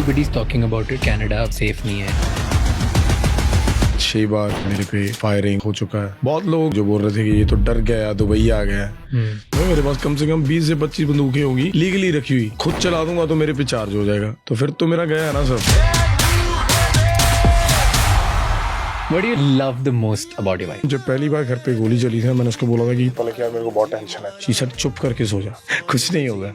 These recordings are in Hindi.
Everybody's talking about it. Canada safe नहीं है. 6 बार मेरे पे फायरिंग हो चुका है. बहुत लोग जो बोल रहे थे कि ये तो डर गया, दुबई आ गया. मेरे पास कम से कम 20 से 25 बंदूकें होंगी लीगली रखी हुई. खुद चला दूंगा तो मेरे पे चार्ज हो जाएगा, तो फिर तो मेरा गया ना सब. What do you love the most about your wife? जब पहली बार घर पे गोली चली थी, मैंने उसको बोला था कि पलक यार मेरे को बहुत टेंशन है. शी सेड चुप करके सो जा, कुछ नहीं होगा.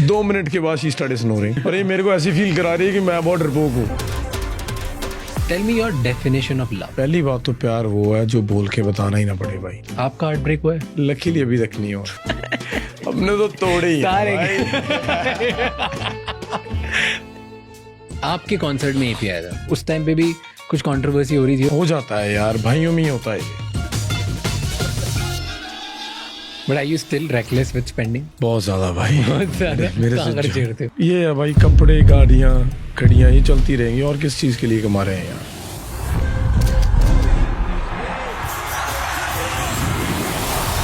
2 मिनट के बाद शी स्टार्टेड स्नोरिंग. और ये मेरे को ऐसी फील करा रही है कि मैं बहुत डरपोक हूँ. Tell me your definition of love. पहली बात तो प्यार वो है जो बोल के बताना ही ना पड़े भाई. आपका हार्ट ब्रेक हुआ है? लकीली अभी तक नहीं हो. हमने तो तोड़े ही आपके कॉन्सर्ट में एपी आया था, उस टाइम पे भी कुछ कंट्रोवर्सी हो रही थी. हो जाता है यार, भाइयों में ही होता है. But are you still reckless with spending? बहुत ज्यादा भाई. बहुत ज्यादा. मेरे कहाँ खर्च से करते हो? ये है भाई, कपड़े, गाड़ियाँ, घड़ियाँ ही चलती रहेंगी. और किस चीज के लिए कमा रहे हैं यार.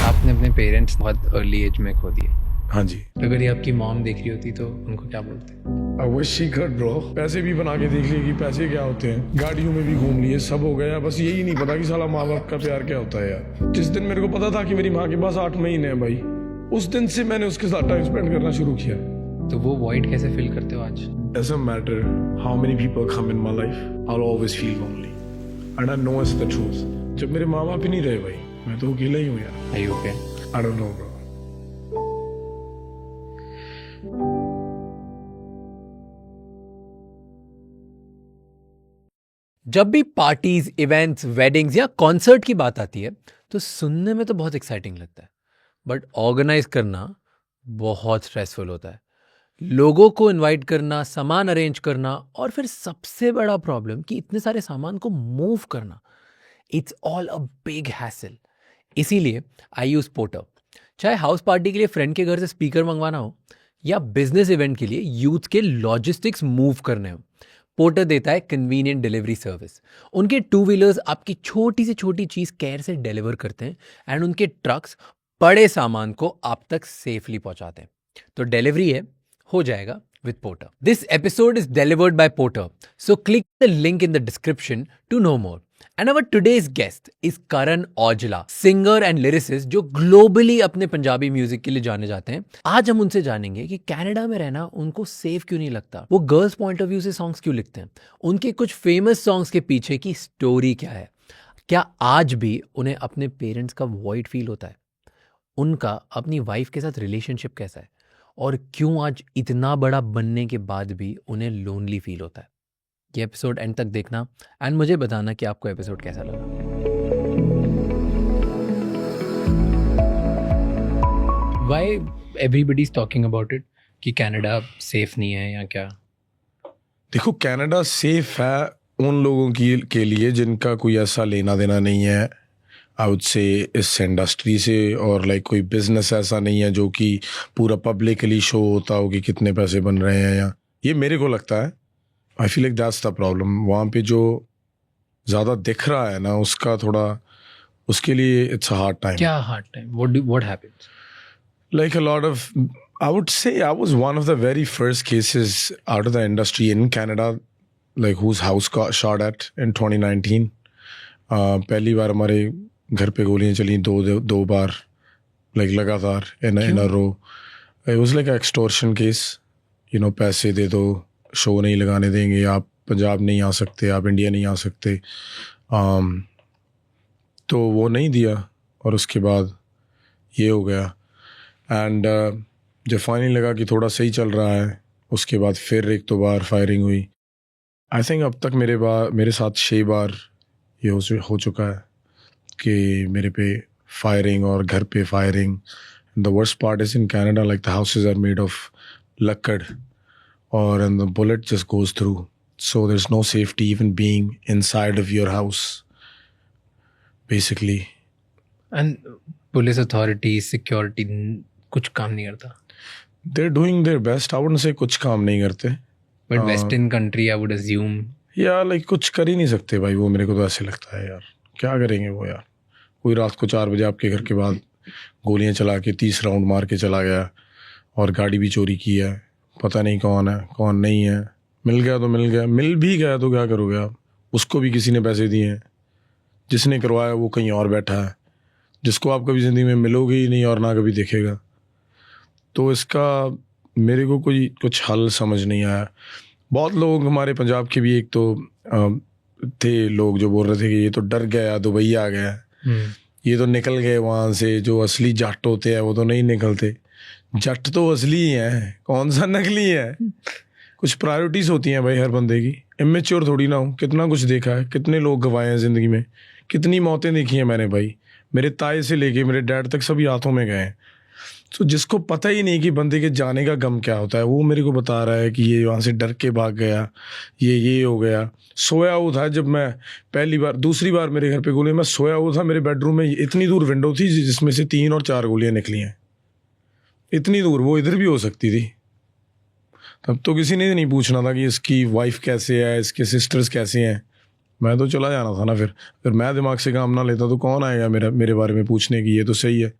आपने अपने पेरेंट्स बहुत अर्ली एज में खो दिए. हाँ जी. अगर ये आपकी मॉम देख रही होती तो उनको क्या बोलते? I wish she could bro. पैसे भी बना के देख लिए कि पैसे क्या होते हैं. गाड़ियों में भी घूम लिए, सब हो गया. बस यही नहीं पता कि साला माँ बाप का प्यार क्या होता है यार. जिस दिन मेरे को पता था कि मेरी माँ के पास 8 महीने हैं भाई, उस दिन से मैंने उसके साथ टाइम स्पेंड करना शुरू किया. तो वो वॉइड कैसे फील करते हो आज? Doesn't matter how many people come in my life, I'll always feel lonely. And I know it's the truth. जब मेरे माँ बाप ही नहीं रहे भाई, मैं तो अकेला ही हूँ यार. Are you okay? I don't know bro. जब भी पार्टीज, इवेंट्स, वेडिंग्स या कॉन्सर्ट की बात आती है तो सुनने में तो बहुत एक्साइटिंग लगता है, बट ऑर्गेनाइज करना बहुत स्ट्रेसफुल होता है. लोगों को इनवाइट करना, सामान अरेंज करना, और फिर सबसे बड़ा प्रॉब्लम कि इतने सारे सामान को मूव करना. It's all a big hassle. इसीलिए आई यूज पोर्टर. चाहे हाउस पार्टी के लिए फ्रेंड के घर से स्पीकर मंगवाना हो या बिजनेस इवेंट के लिए यूथ के लॉजिस्टिक्स मूव करने हो, पोर्टर देता है कन्वीनियंट डिलीवरी सर्विस. उनके 2 व्हीलर्स आपकी छोटी से छोटी चीज केयर से डिलीवर करते हैं एंड उनके ट्रक्स बड़े सामान को आप तक सेफली पहुंचाते हैं. तो डिलीवरी है, हो जाएगा with Porter. This episode is delivered by Porter. So click the link in the description to know more. And our today's guest is Karan Aujla, singer and lyricist जो globally अपने पंजाबी म्यूजिक के लिए जाने जाते हैं. आज हम उनसे जानेंगे कि कनाडा में रहना उनको सेफ क्यों नहीं लगता, वो गर्ल्स पॉइंट ऑफ व्यू से सॉन्ग्स क्यों लिखते हैं, उनके कुछ फेमस सॉन्ग्स के पीछे की स्टोरी क्या है, क्या आज भी उन्हें अपने पेरेंट्स का वॉइड फील होता है, उनका अपनी वाइफ के साथ रिलेशनशिप कैसा है, और क्यों आज इतना बड़ा बनने के बाद भी उन्हें लोनली फील होता है. ये एपिसोड एंड तक देखना एंड मुझे बताना कि आपको एपिसोड कैसा लगा. Why everybody is talking about it कि कनाडा सेफ नहीं है या क्या? देखो, कनाडा सेफ है उन लोगों के लिए जिनका कोई ऐसा लेना देना नहीं है आई वुड से इस इंडस्ट्री से, और लाइक कोई बिजनेस ऐसा नहीं है जो कि पूरा पब्लिकली शो होता हो कि कितने पैसे बन रहे हैं. या ये मेरे को लगता है, आई feel like that's the problem. वहाँ पे जो ज़्यादा दिख रहा है ना, उसका थोड़ा, उसके लिए इट्स अ हार्ड टाइम. क्या hard time? What happens? Like a lot of, I would say I was one of the very first cases out of the industry in Canada, like whose house got shot at in 2019. पहली बार हमारे घर पे गोलियां चली दो बार, like लगातार in a row. It was like an extortion case. You know, पैसे दे दो, शो नहीं लगाने देंगे, आप पंजाब नहीं आ सकते, आप इंडिया नहीं आ सकते. तो वो नहीं दिया और उसके बाद ये हो गया. एंड जब फाइनली लगा कि थोड़ा सही चल रहा है, उसके बाद फिर 1-2 बार फायरिंग हुई. आई थिंक अब तक मेरे साथ 6 बार ये हो चुका है कि मेरे पे फायरिंग और घर पे firing. The worst part is in Canada, like the houses are made of लक्कड़ और and the bullet just goes through, so there is no safety even being inside of your house basically. And police authority, security कुछ काम नहीं करता? They're doing their best. I wouldn't say कुछ काम नहीं करते. But Western country, I would assume. या लाइक कुछ कर ही नहीं सकते भाई. वो मेरे को तो ऐसे लगता है यार, क्या करेंगे वो यार. कोई रात को 4 बजे आपके घर के बाद गोलियां चला के 30 राउंड मार के चला गया और गाड़ी भी चोरी की है. पता नहीं कौन है कौन नहीं है. मिल गया तो मिल गया, मिल भी गया तो क्या करोगे आप? उसको भी किसी ने पैसे दिए हैं, जिसने करवाया वो कहीं और बैठा है, जिसको आप कभी ज़िंदगी में मिलोगे ही नहीं और ना कभी देखेगा। तो इसका मेरे को कोई कुछ हल समझ नहीं आया। बहुत लोग हमारे पंजाब के भी एक तो थे लोग जो बोल रहे थे कि ये तो डर गया, दुबई आ गया, ये तो निकल गए वहाँ से, जो असली जट होते हैं वो तो नहीं निकलते। जट तो असली ही है, कौन सा नकली है। कुछ प्रायोरिटीज़ होती हैं भाई हर बंदे की, इमेच्योर थोड़ी ना हो। कितना कुछ देखा है, कितने लोग गंवाए हैं ज़िंदगी में, कितनी मौतें देखी हैं मैंने भाई। मेरे ताए से लेके मेरे डैड तक सभी हाथों में गए हैं। तो जिसको पता ही नहीं कि बंदे के जाने का गम क्या होता है, वो मेरे को बता रहा है कि ये वहाँ से डर के भाग गया, ये हो गया। सोया हुआ था जब मैं पहली बार, दूसरी बार मेरे घर पे गोलियाँ, मैं सोया हुआ था मेरे बेडरूम में, इतनी दूर विंडो थी जिसमें से 3 और 4 गोलियाँ निकली हैं। इतनी दूर, वो इधर भी हो सकती थी। तब तो किसी ने नहीं पूछना था कि इसकी वाइफ कैसे है, इसके सिस्टर्स कैसे हैं। मैं तो चला जाना था ना। फिर मैं दिमाग से काम ना लेता तो कौन आएगा मेरे बारे में पूछने की ये तो सही है।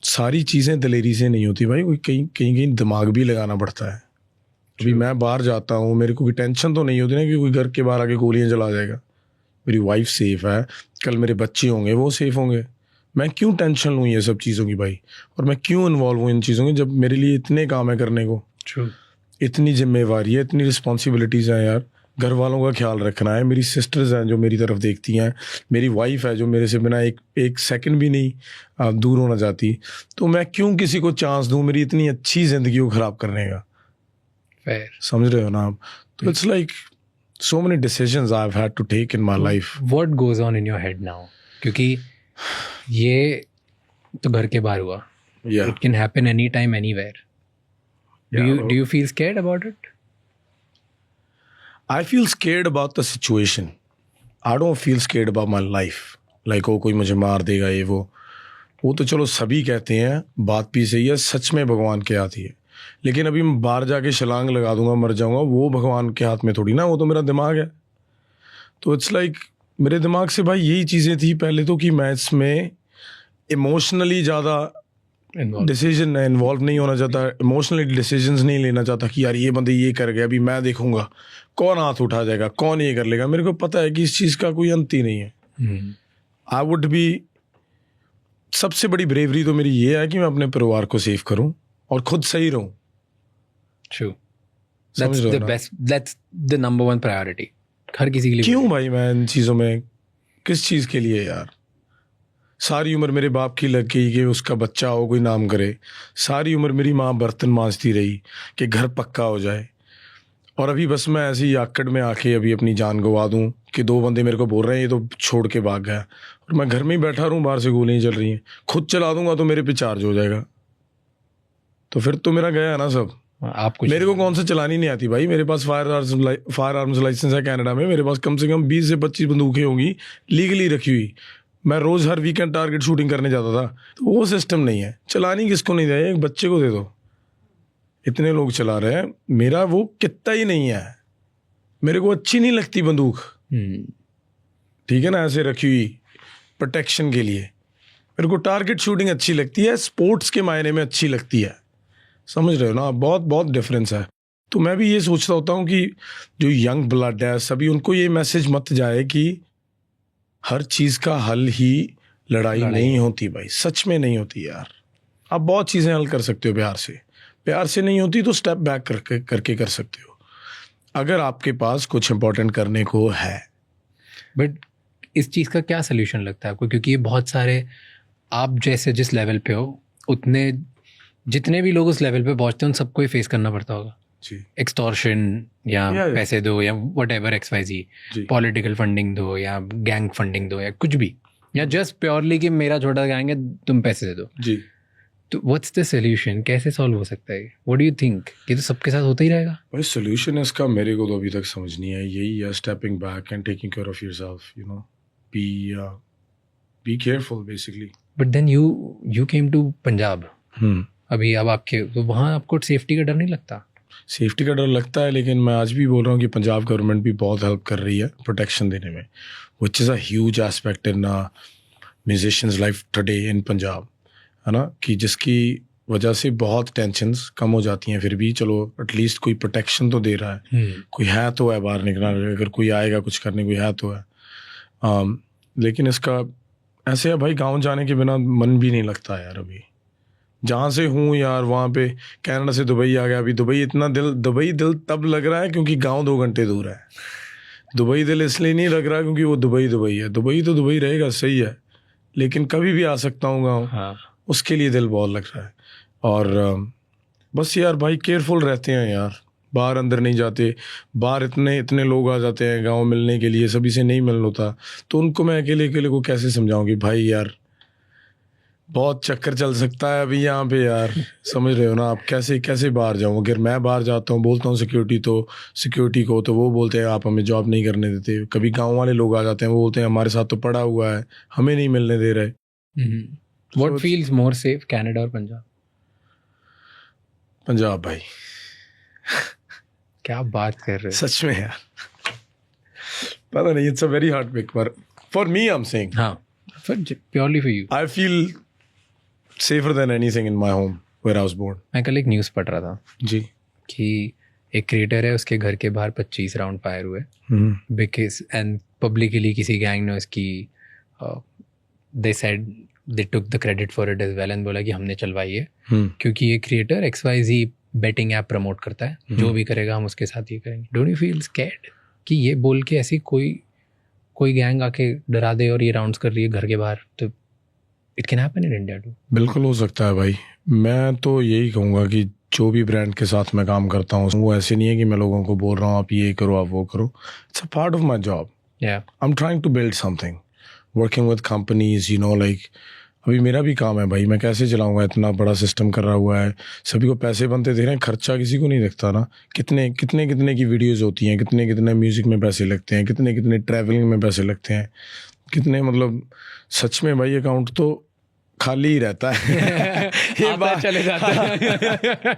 सारी चीज़ें दिलेरी से नहीं होती भाई, कोई कहीं दिमाग भी लगाना पड़ता है। अभी मैं बाहर जाता हूँ, मेरे को कोई टेंशन तो नहीं होती ना कि कोई घर के बाहर आके गोलियाँ चला जाएगा। मेरी वाइफ सेफ़ है, कल मेरे बच्चे होंगे वो सेफ़ होंगे। मैं क्यों टेंशन लूँ ये सब चीज़ों की भाई, और मैं क्यों इन्वॉल्व हूँ इन चीज़ों की जब मेरे लिए इतने काम है करने को। इतनी जिम्मेवारी है, इतनी रिस्पॉन्सिबिलिटीज़ हैं यार। घर वालों का ख्याल रखना है, मेरी सिस्टर्स हैं जो मेरी तरफ देखती हैं, मेरी वाइफ है जो मेरे से बिना एक सेकंड भी नहीं दूर होना चाहती। तो मैं क्यों किसी को चांस दूं मेरी इतनी अच्छी ज़िंदगी को ख़राब करने का। Fair. समझ रहे हो ना आप? तो it's like so many decisions I have had to take in my life. What goes on in your head now? क्योंकि ये तो घर के बाहर हुआ, it can happen any time anywhere. Do you feel scared about it? I feel scared about the situation. I don't feel scared about my life. Like कोई मुझे मार देगा ये वो तो चलो सभी कहते हैं, बात भी सही है, सच में भगवान के हाथ ही है। लेकिन अभी मैं बाहर जाके छलांग लगा दूंगा, मर जाऊंगा, वो भगवान के हाथ में थोड़ी ना, वो तो मेरा दिमाग है। तो इट्स लाइक मेरे दिमाग से भाई यही चीज़ें थी पहले तो कि मैं इसमें इमोशनली ज़्यादा डिसीजन इन्वॉल्व नहीं होना चाहता, इमोशनली डिसीजंस नहीं लेना चाहता कि यार ये बंदे ये कर गए, अभी मैं देखूंगा कौन हाथ उठा जाएगा, कौन ये कर लेगा। मेरे को पता है कि इस चीज़ का कोई अंत ही नहीं है। आई वुड बी, सबसे बड़ी ब्रेवरी तो मेरी ये है कि मैं अपने परिवार को सेव करूं और खुद सही रहूं। True. That's the number one priority. हर किसी के लिए। क्यों भाई मैं इन चीज़ों में, किस चीज़ के लिए यार? सारी उम्र मेरे बाप की लग गई कि उसका बच्चा हो, कोई नाम करे। सारी उम्र मेरी माँ बर्तन मांजती रही कि घर पक्का हो जाए, और अभी बस मैं ऐसी आकड़ में आके अभी अपनी जान गवा दूं कि 2 बंदे मेरे को बोल रहे हैं ये तो छोड़ के भाग गया, और मैं घर में ही बैठा रहूं, बाहर से गोलियां चल रही हैं। खुद चला दूंगा तो मेरे पे चार्ज हो जाएगा, तो फिर तो मेरा गया ना सब। आपको मेरे को कौन सा चलानी नहीं आती भाई। मेरे पास फायर आर्म्स लाइसेंस है कनाडा में, मेरे पास कम से कम 20 से 25 बंदूकें होंगी लीगली रखी हुई। मैं रोज़ हर वीकेंड टारगेट शूटिंग करने जाता था। तो वो सिस्टम नहीं है। चलानी किसको नहीं दे, एक बच्चे को दे दो। इतने लोग चला रहे हैं, मेरा वो कितना ही नहीं है। मेरे को अच्छी नहीं लगती बंदूक, ठीक है ना, ऐसे रखी हुई प्रोटेक्शन के लिए। मेरे को टारगेट शूटिंग अच्छी लगती है, स्पोर्ट्स के मायने में अच्छी लगती है। समझ रहे हो ना, बहुत बहुत डिफरेंस है। तो मैं भी ये सोचता होता हूँ कि जो यंग ब्लड है सभी, उनको ये मैसेज मत जाए कि हर चीज़ का हल ही लड़ाई नहीं होती भाई, सच में नहीं होती यार। आप बहुत चीज़ें हल कर सकते हो प्यार से नहीं होती तो स्टेप बैक करके कर सकते हो, अगर आपके पास कुछ इंपॉर्टेंट करने को है। बट इस चीज़ का क्या सोल्यूशन लगता है आपको? क्योंकि ये बहुत सारे, आप जैसे जिस लेवल पे हो उतने जितने भी लोग उस लेवल पे पहुंचते हैं उन सबको ही फेस करना पड़ता होगा जी। एक्सटॉर्शन या पैसे दो या व्हाटएवर XYZ, पॉलिटिकल फंडिंग दो या गैंग फंडिंग दो या कुछ भी, या जस्ट प्योरली कि मेरा छोटा गैंग है तुम पैसे दे दो जी। तो व्हाट्स द सोल्यूशन? कैसे सॉल्व हो सकता है? What do you think? ये तो सबके साथ होता ही रहेगा भाई। सोल्यूशन इसका मेरे को तो अभी तक समझ नहीं है। यही है stepping back and taking care of yourself, you know, be careful basically. But then you came to Punjab अभी, अब आपके तो वहाँ आपको सेफ्टी का डर नहीं लगता? सेफ्टी का डर लगता है, लेकिन मैं आज भी बोल रहा हूँ कि पंजाब गवर्नमेंट भी बहुत हेल्प कर रही है प्रोटेक्शन देने में, which is a huge aspect in musicians life today in Punjab, है ना, कि जिसकी वजह से बहुत टेंशन्स कम हो जाती हैं। फिर भी चलो एटलीस्ट कोई प्रोटेक्शन तो दे रहा है, कोई है तो है बाहर निकलना, अगर कोई आएगा कुछ करने कोई है तो है। लेकिन इसका ऐसे है भाई, गांव जाने के बिना मन भी नहीं लगता यार। अभी जहाँ से हूँ यार वहाँ पे कनाडा से दुबई आ गया। अभी दुबई दिल तब लग रहा है क्योंकि गांव 2 घंटे दूर है। दुबई दिल इसलिए नहीं लग रहा क्योंकि वो दुबई है। दुबई तो दुबई रहेगा, सही है, लेकिन कभी भी आ सकता हूँ गाँव। हाँ। उसके लिए दिल बहुत लग रहा है। और बस यार भाई केयरफुल रहते हैं यार, बाहर अंदर नहीं जाते। बाहर इतने लोग आ जाते हैं गांव मिलने के लिए, सभी से नहीं मिल होता, तो उनको मैं अकेले को कैसे समझाऊं कि भाई यार बहुत चक्कर चल सकता है अभी यहाँ पे यार, समझ रहे हो ना आप। कैसे बाहर जाऊँ? अगर मैं बाहर जाता हूँ, बोलता हूँ सिक्योरिटी को, तो वो बोलते हैं आप हमें जॉब नहीं करने देते। कभी गाँव वाले लोग आ जाते हैं, वो बोलते हैं हमारे साथ तो पड़ा हुआ है, हमें नहीं मिलने दे रहे। What feels more safe, Canada और पंजाब? पंजाब भाई। क्या बात कर रहे हो? सच में यार, पता नहीं, it's a very hard pick, पर for me I am saying, हाँ, purely for you, I feel safer than anything in my home where I was born. मैं कल एक न्यूज़ पढ़ रहा था जी कि एक क्रिएटर है, उसके घर के बाहर 25 राउंड फायर हुए बिकॉज एंड पब्लिकली किसी गैंग ने उसकी they said they took the credit for it as well and बोला कि हमने चलवाई है क्योंकि ये creator XYZ betting app promote करता है, जो भी करेगा हम उसके साथ ये करेंगे। डोंट यू फील स्कैर्ड कि ये बोल के ऐसी कोई गैंग आके डरा दे और ये राउंड्स कर रही है घर के बाहर? तो it can happen in India too. बिल्कुल हो सकता है भाई। मैं तो यही कहूँगा कि जो भी ब्रांड के साथ मैं काम करता हूँ वो ऐसे नहीं है कि मैं लोगों को बोल रहा हूँ आप ये करो आप वो करो। It's a part of my job. I am trying to build something, working with companies, you know, like अभी मेरा भी काम है भाई, मैं कैसे चलाऊंगा? इतना बड़ा सिस्टम कर रहा हुआ है, सभी को पैसे बनते दे रहे हैं, खर्चा किसी को नहीं दिखता ना। कितने की वीडियोस होती हैं, कितने म्यूज़िक में पैसे लगते हैं, कितने ट्रैवलिंग में पैसे लगते हैं, कितने, मतलब सच में भाई अकाउंट तो खाली ही रहता है। ये बात चले जाता है।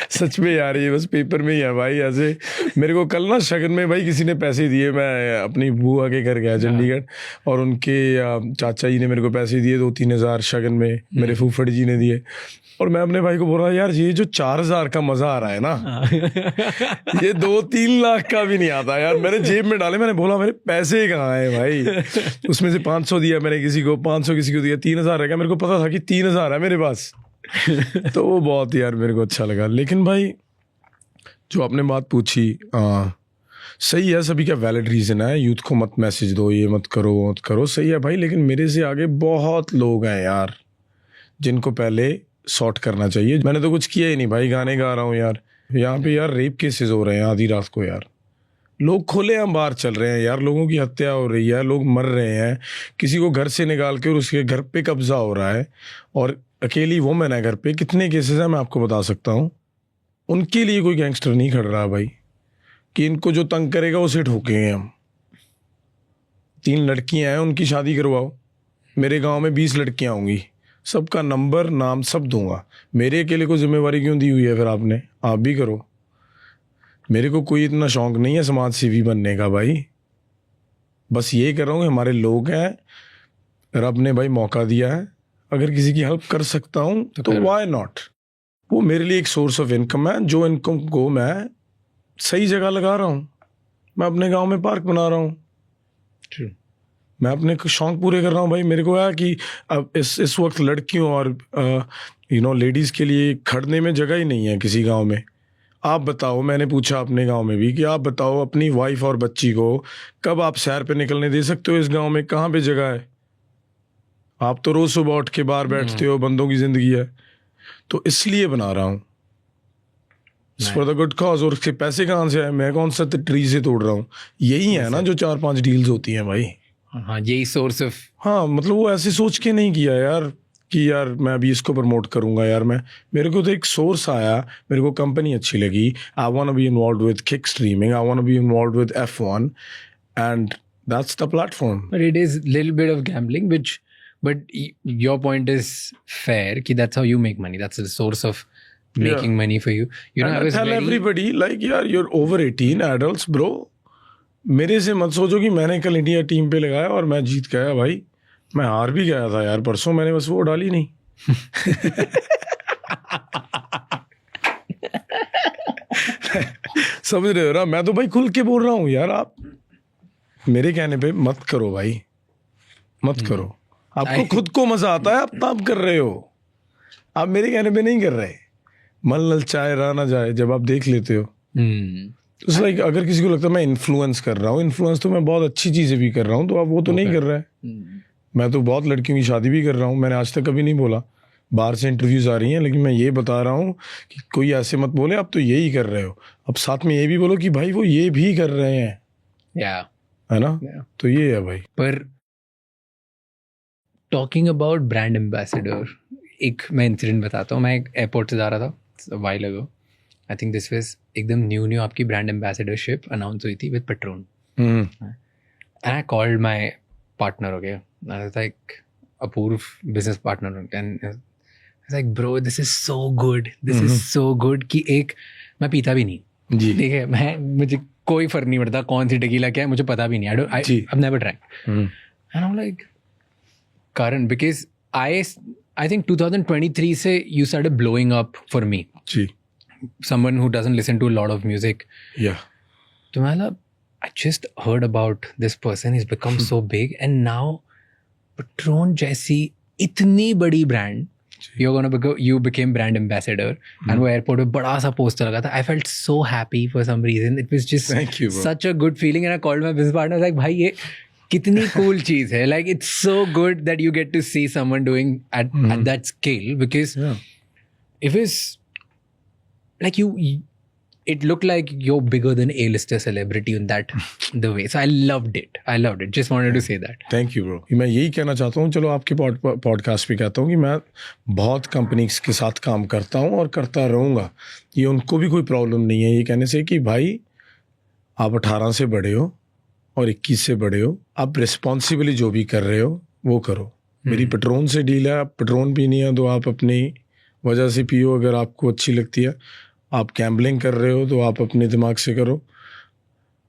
सच में यार, ये बस पेपर में ही है भाई। ऐसे मेरे को कल ना शगन में भाई किसी ने पैसे दिए, मैं अपनी बुआ के घर गया चंडीगढ़, और उनके चाचा जी ने मेरे को पैसे दिए 2-3 हज़ार शगन में, मेरे फूफड़ जी ने दिए। और मैं अपने भाई को बोल रहा यार ये जो 4,000 का मजा आ रहा है ना, ये 2-3 लाख का भी नहीं आता यार। मैंने जेब में डाले, मैंने बोला मेरे पैसे कहाँ हैं भाई? उसमें से 500 दिया मैंने किसी को, 500 किसी को दिया, 3,000 है क्या? मेरे को पता था कि 3,000 है मेरे पास। तो वो बहुत यार मेरे को अच्छा लगा। लेकिन भाई जो आपने बात पूछी, सही है, सभी का वैलिड रीज़न है। यूथ को मत मैसेज दो, ये मत करो, सही है भाई। लेकिन मेरे से आगे बहुत लोग हैं यार जिनको पहले सॉर्ट करना चाहिए। मैंने तो कुछ किया ही नहीं भाई, गाने गा रहा हूँ यार। यहाँ पे यार रेप केसेस हो रहे हैं आधी रात को यार, लोग खुलेआम बाहर चल रहे हैं यार, लोगों की हत्या हो रही है, लोग मर रहे हैं, किसी को घर से निकाल के और उसके घर पे कब्जा हो रहा है, और अकेली वुमेन है घर पे। कितने केसेस हैं मैं आपको बता सकता हूँ। उनके लिए कोई गैंगस्टर नहीं खड़ रहा भाई कि इनको जो तंग करेगा उसे ठोकेंगे हम। 3 लड़कियां हैं, उनकी शादी करवाओ। मेरे गांव में 20 लड़कियां होंगी, सबका नंबर नाम सब दूंगा। मेरे अकेले को जिम्मेवारी क्यों दी हुई है फिर आपने? आप भी करो। मेरे को कोई इतना शौक नहीं है समाज सेवी बनने का भाई, बस ये कर रहा हूँ कि हमारे लोग हैं, रब ने भाई मौका दिया है, अगर किसी की हेल्प कर सकता हूँ तो व्हाई नॉट। वो मेरे लिए एक सोर्स ऑफ इनकम है, जो इनकम को मैं सही जगह लगा रहा हूँ। मैं अपने गांव में पार्क बना रहा हूँ, मैं अपने शौक पूरे कर रहा हूँ भाई। मेरे को है कि अब इस वक्त लड़कियों और लेडीज़ के लिए खड़ने में जगह ही नहीं है किसी गांव में। आप बताओ, मैंने पूछा अपने गांव में भी कि आप बताओ अपनी वाइफ और बच्ची को कब आप सैर पे निकलने दे सकते हो? इस गांव में कहाँ पे जगह है? आप तो रोज़ सुबह उठ के बाहर बैठते हो, बंदों की ज़िंदगी है। तो इसलिए बना रहा हूँ, फॉर द गुड कॉज। और उसके पैसे कहाँ से आए? मैं कौन सा ट्री से तोड़ रहा हूँ? यही है ना जो 4-5 डील्स होती हैं भाई। हाँ, यही सोर्स ऑफ, हाँ, मतलब वो ऐसे सोच के नहीं किया यार कि यार मैं अभी इसको प्रमोट करूंगा यार। मेरे को तो एक सोर्स आया, मेरे को कंपनी अच्छी लगी, I want to be involved with Kick streaming, I want to be involved with F1, and that's the platform. But it is little bit of gambling which, but your point is fair कि that's how you make money, that's the source of making money for you. I tell everybody like यार you're over 18 adults bro. मेरे से मत सोचो कि मैंने कल इंडिया टीम पे लगाया और मैं जीत गया भाई। मैं हार भी गया था यार परसों, मैंने बस वो डाली नहीं। समझ रहे हो ना? मैं तो भाई खुल के बोल रहा हूँ यार, आप मेरे कहने पे मत करो भाई, मत करो। आपको खुद को मजा आता है, आप तब कर रहे हो, आप मेरे कहने पे नहीं कर रहे। मन ललचाए रहा ना जाए, जब आप देख लेते हो तो लाइक अगर किसी को लगता है मैं इन्फ्लुएंस कर रहा हूँ, इन्फ्लुएंस तो मैं बहुत अच्छी चीजें भी कर रहा हूँ, तो आप वो तो नहीं कर रहा है। मैं तो बहुत लड़कियों की शादी भी कर रहा हूँ, मैंने आज तक कभी नहीं बोला। बाहर से इंटरव्यूज आ रही हैं, लेकिन मैं ये बता रहा हूँ कि कोई ऐसे मत बोले आप तो यही कर रहे हो, अब साथ में ये भी बोलो कि भाई वो ये भी कर रहे हैं, है ना? तो ये है भाई। पर टॉकिंग अबाउट ब्रांड एम्बेसडर, एक मैं इंसिडेंट बताता हूँ। मैं एक एयरपोर्ट से जा रहा था while ago, I think this was एकदम न्यू आपकी ब्रांड एम्बेसडरशिप अनाउंस हुई थी with Patron, and I called my partner, okay, I was like Apoorv business partner, and like bro this is so good, this is so good कि एक मैं पीता भी नहीं जी, ठीक है, मुझे कोई फर्क नहीं पड़ता कौन सी टेकीला क्या है, मुझे पता भी नहीं, I have never drank, and I am like Karan, because I think 2023 से you started blowing up for me. Ji, Someone who doesn't listen to a lot of music. yeah, तो मैं लगा, I just heard about this person, he's become so big, and now Patron जैसी इतनी बड़ी brand, you became brand ambassador, and वो airport में बड़ा सा poster लगा था. I felt so happy for some reason. It was just Thank you, bro. such a good feeling, and I called my business partner, I was like, भाई ये कितनी cool चीज है, like it's so good that you get to see someone doing at that scale, because if it's like it looked like you're bigger than A-lister celebrity in that the way, so I loved it, just wanted to say that. Thank you bro. मैं यही कहना चाहता हूँ, चलो आपके पॉडकास्ट पे कहता हूँ कि मैं बहुत कंपनीज के साथ काम करता हूँ और करता रहूँगा, ये उनको भी कोई प्रॉब्लम नहीं है ये कहने से कि भाई आप 18 से बड़े हो और 21 से बड़े हो, आप रिस्पॉन्सिबली जो भी कर रहे हो वो करो। मेरी पेट्रोन से डील है, आप पेट्रोन पीनी है तो आप अपनी वजह से पियो, अगर आपको अच्छी लगती है। आप गैम्बलिंग कर रहे हो तो आप अपने दिमाग से करो,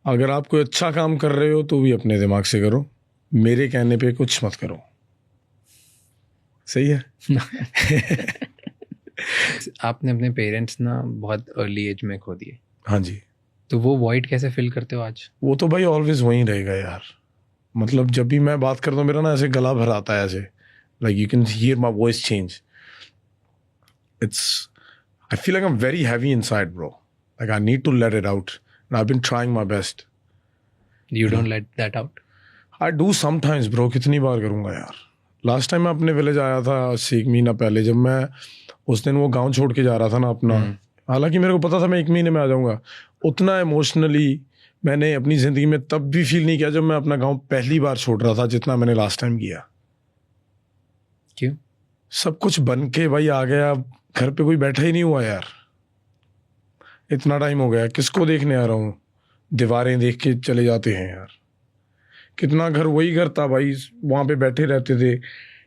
अगर आप कोई अच्छा काम कर रहे हो तो भी अपने दिमाग से करो, मेरे कहने पे कुछ मत करो। सही है? आपने अपने पेरेंट्स ना बहुत अर्ली एज में खो दिए। हाँ जी। तो वो वॉइड कैसे फिल करते हो आज? वो तो भाई ऑलवेज वहीं रहेगा यार, मतलब जब भी मैं बात करता हूँ मेरा ना ऐसे गला भर आता है, ऐसे like you can hear my voice change, it's I feel like I'm very heavy inside, bro. Like I need to let it out. And I've been trying my best. You don't let that out? I do sometimes, bro. कितनी बार करूँगा यार? Last time मैं अपने विलेज आया था 1 महीना पहले, जब मैं उस दिन वो गांव छोड़ के जा रहा था ना अपना, हालांकि मेरे को पता था मैं 1 महीने में आ जाऊँगा, उतना इमोशनली मैंने अपनी ज़िंदगी में तब भी फील नहीं किया जब मैं अपना गाँव पहली बार छोड़ रहा था, जितना मैंने लास्ट टाइम किया। क्यों? सब कुछ बन के भाई आ गया, घर पे कोई बैठा ही नहीं हुआ यार, इतना टाइम हो गया, किसको देखने आ रहा हूँ? दीवारें देख के चले जाते हैं यार। कितना घर वही घर था भाई, वहाँ पे बैठे रहते थे।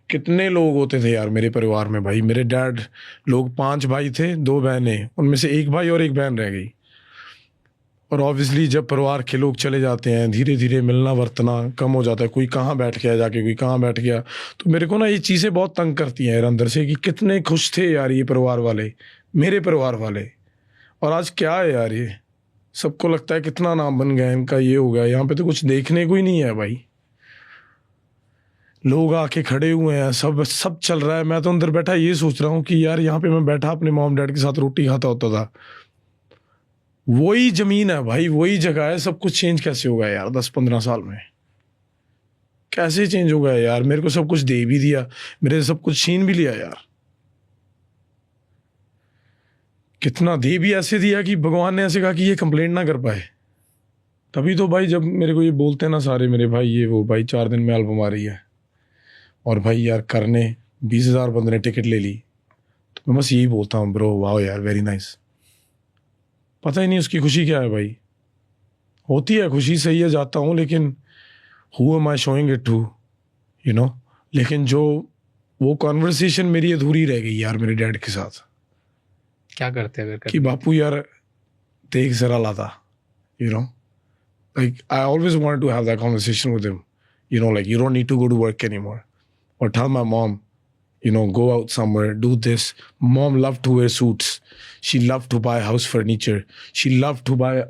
कितने लोग होते थे यार मेरे परिवार में भाई, मेरे डैड लोग 5 भाई थे, 2 बहनें, उनमें से 1 भाई और 1 बहन रह गई। और ऑब्वियसली जब परिवार के लोग चले जाते हैं, धीरे धीरे मिलना वर्तना कम हो जाता है, कोई कहाँ बैठ गया जाके, कोई कहाँ बैठ गया। तो मेरे को ना ये चीज़ें बहुत तंग करती हैं यार अंदर से, कि कितने खुश थे यार ये परिवार वाले, मेरे परिवार वाले, और आज क्या है यार, ये सबको लगता है कितना नाम बन गया इनका, ये हो गया, यहाँ पे तो कुछ देखने को ही नहीं है भाई। लोग आके खड़े हुए हैं, सब चल रहा है, मैं तो अंदर बैठा ये सोच रहा हूँ कि यार यहाँ पे मैं बैठा अपने मॉम डैड के साथ रोटी खाता होता था, वही जमीन है भाई, वही जगह है, सब कुछ चेंज कैसे हो गया यार 10-15 साल में? कैसे चेंज हो गया यार? मेरे को सब कुछ दे भी दिया, मेरे से सब कुछ छीन भी लिया यार। कितना दे भी ऐसे दिया कि भगवान ने ऐसे कहा कि ये कंप्लेंट ना कर पाए। तभी तो भाई जब मेरे को ये बोलते हैं ना सारे मेरे भाई, ये वो भाई 4 दिन में एल्बम आ रही है, और भाई यार करने 20,000 बंदे ने टिकट ले ली, तो मैं बस यही बोलता हूँ ब्रो, वाओ यार, वेरी नाइस। पता ही नहीं उसकी खुशी क्या है भाई। होती है खुशी, सही है, जाता हूँ, लेकिन who am I showing it to, you know. लेकिन जो वो कॉन्वर्सेशन मेरी अधूरी रह गई यार मेरे डैड के साथ। क्या करते अगर कि बापू यार देख जरा लाता, you know, like I always wanted to have that conversation with him, you know, like you don't need to go to work anymore, और tell my mom go out somewhere, do this. Mom loved to wear suits. She loved to buy house furniture. She loved to buy,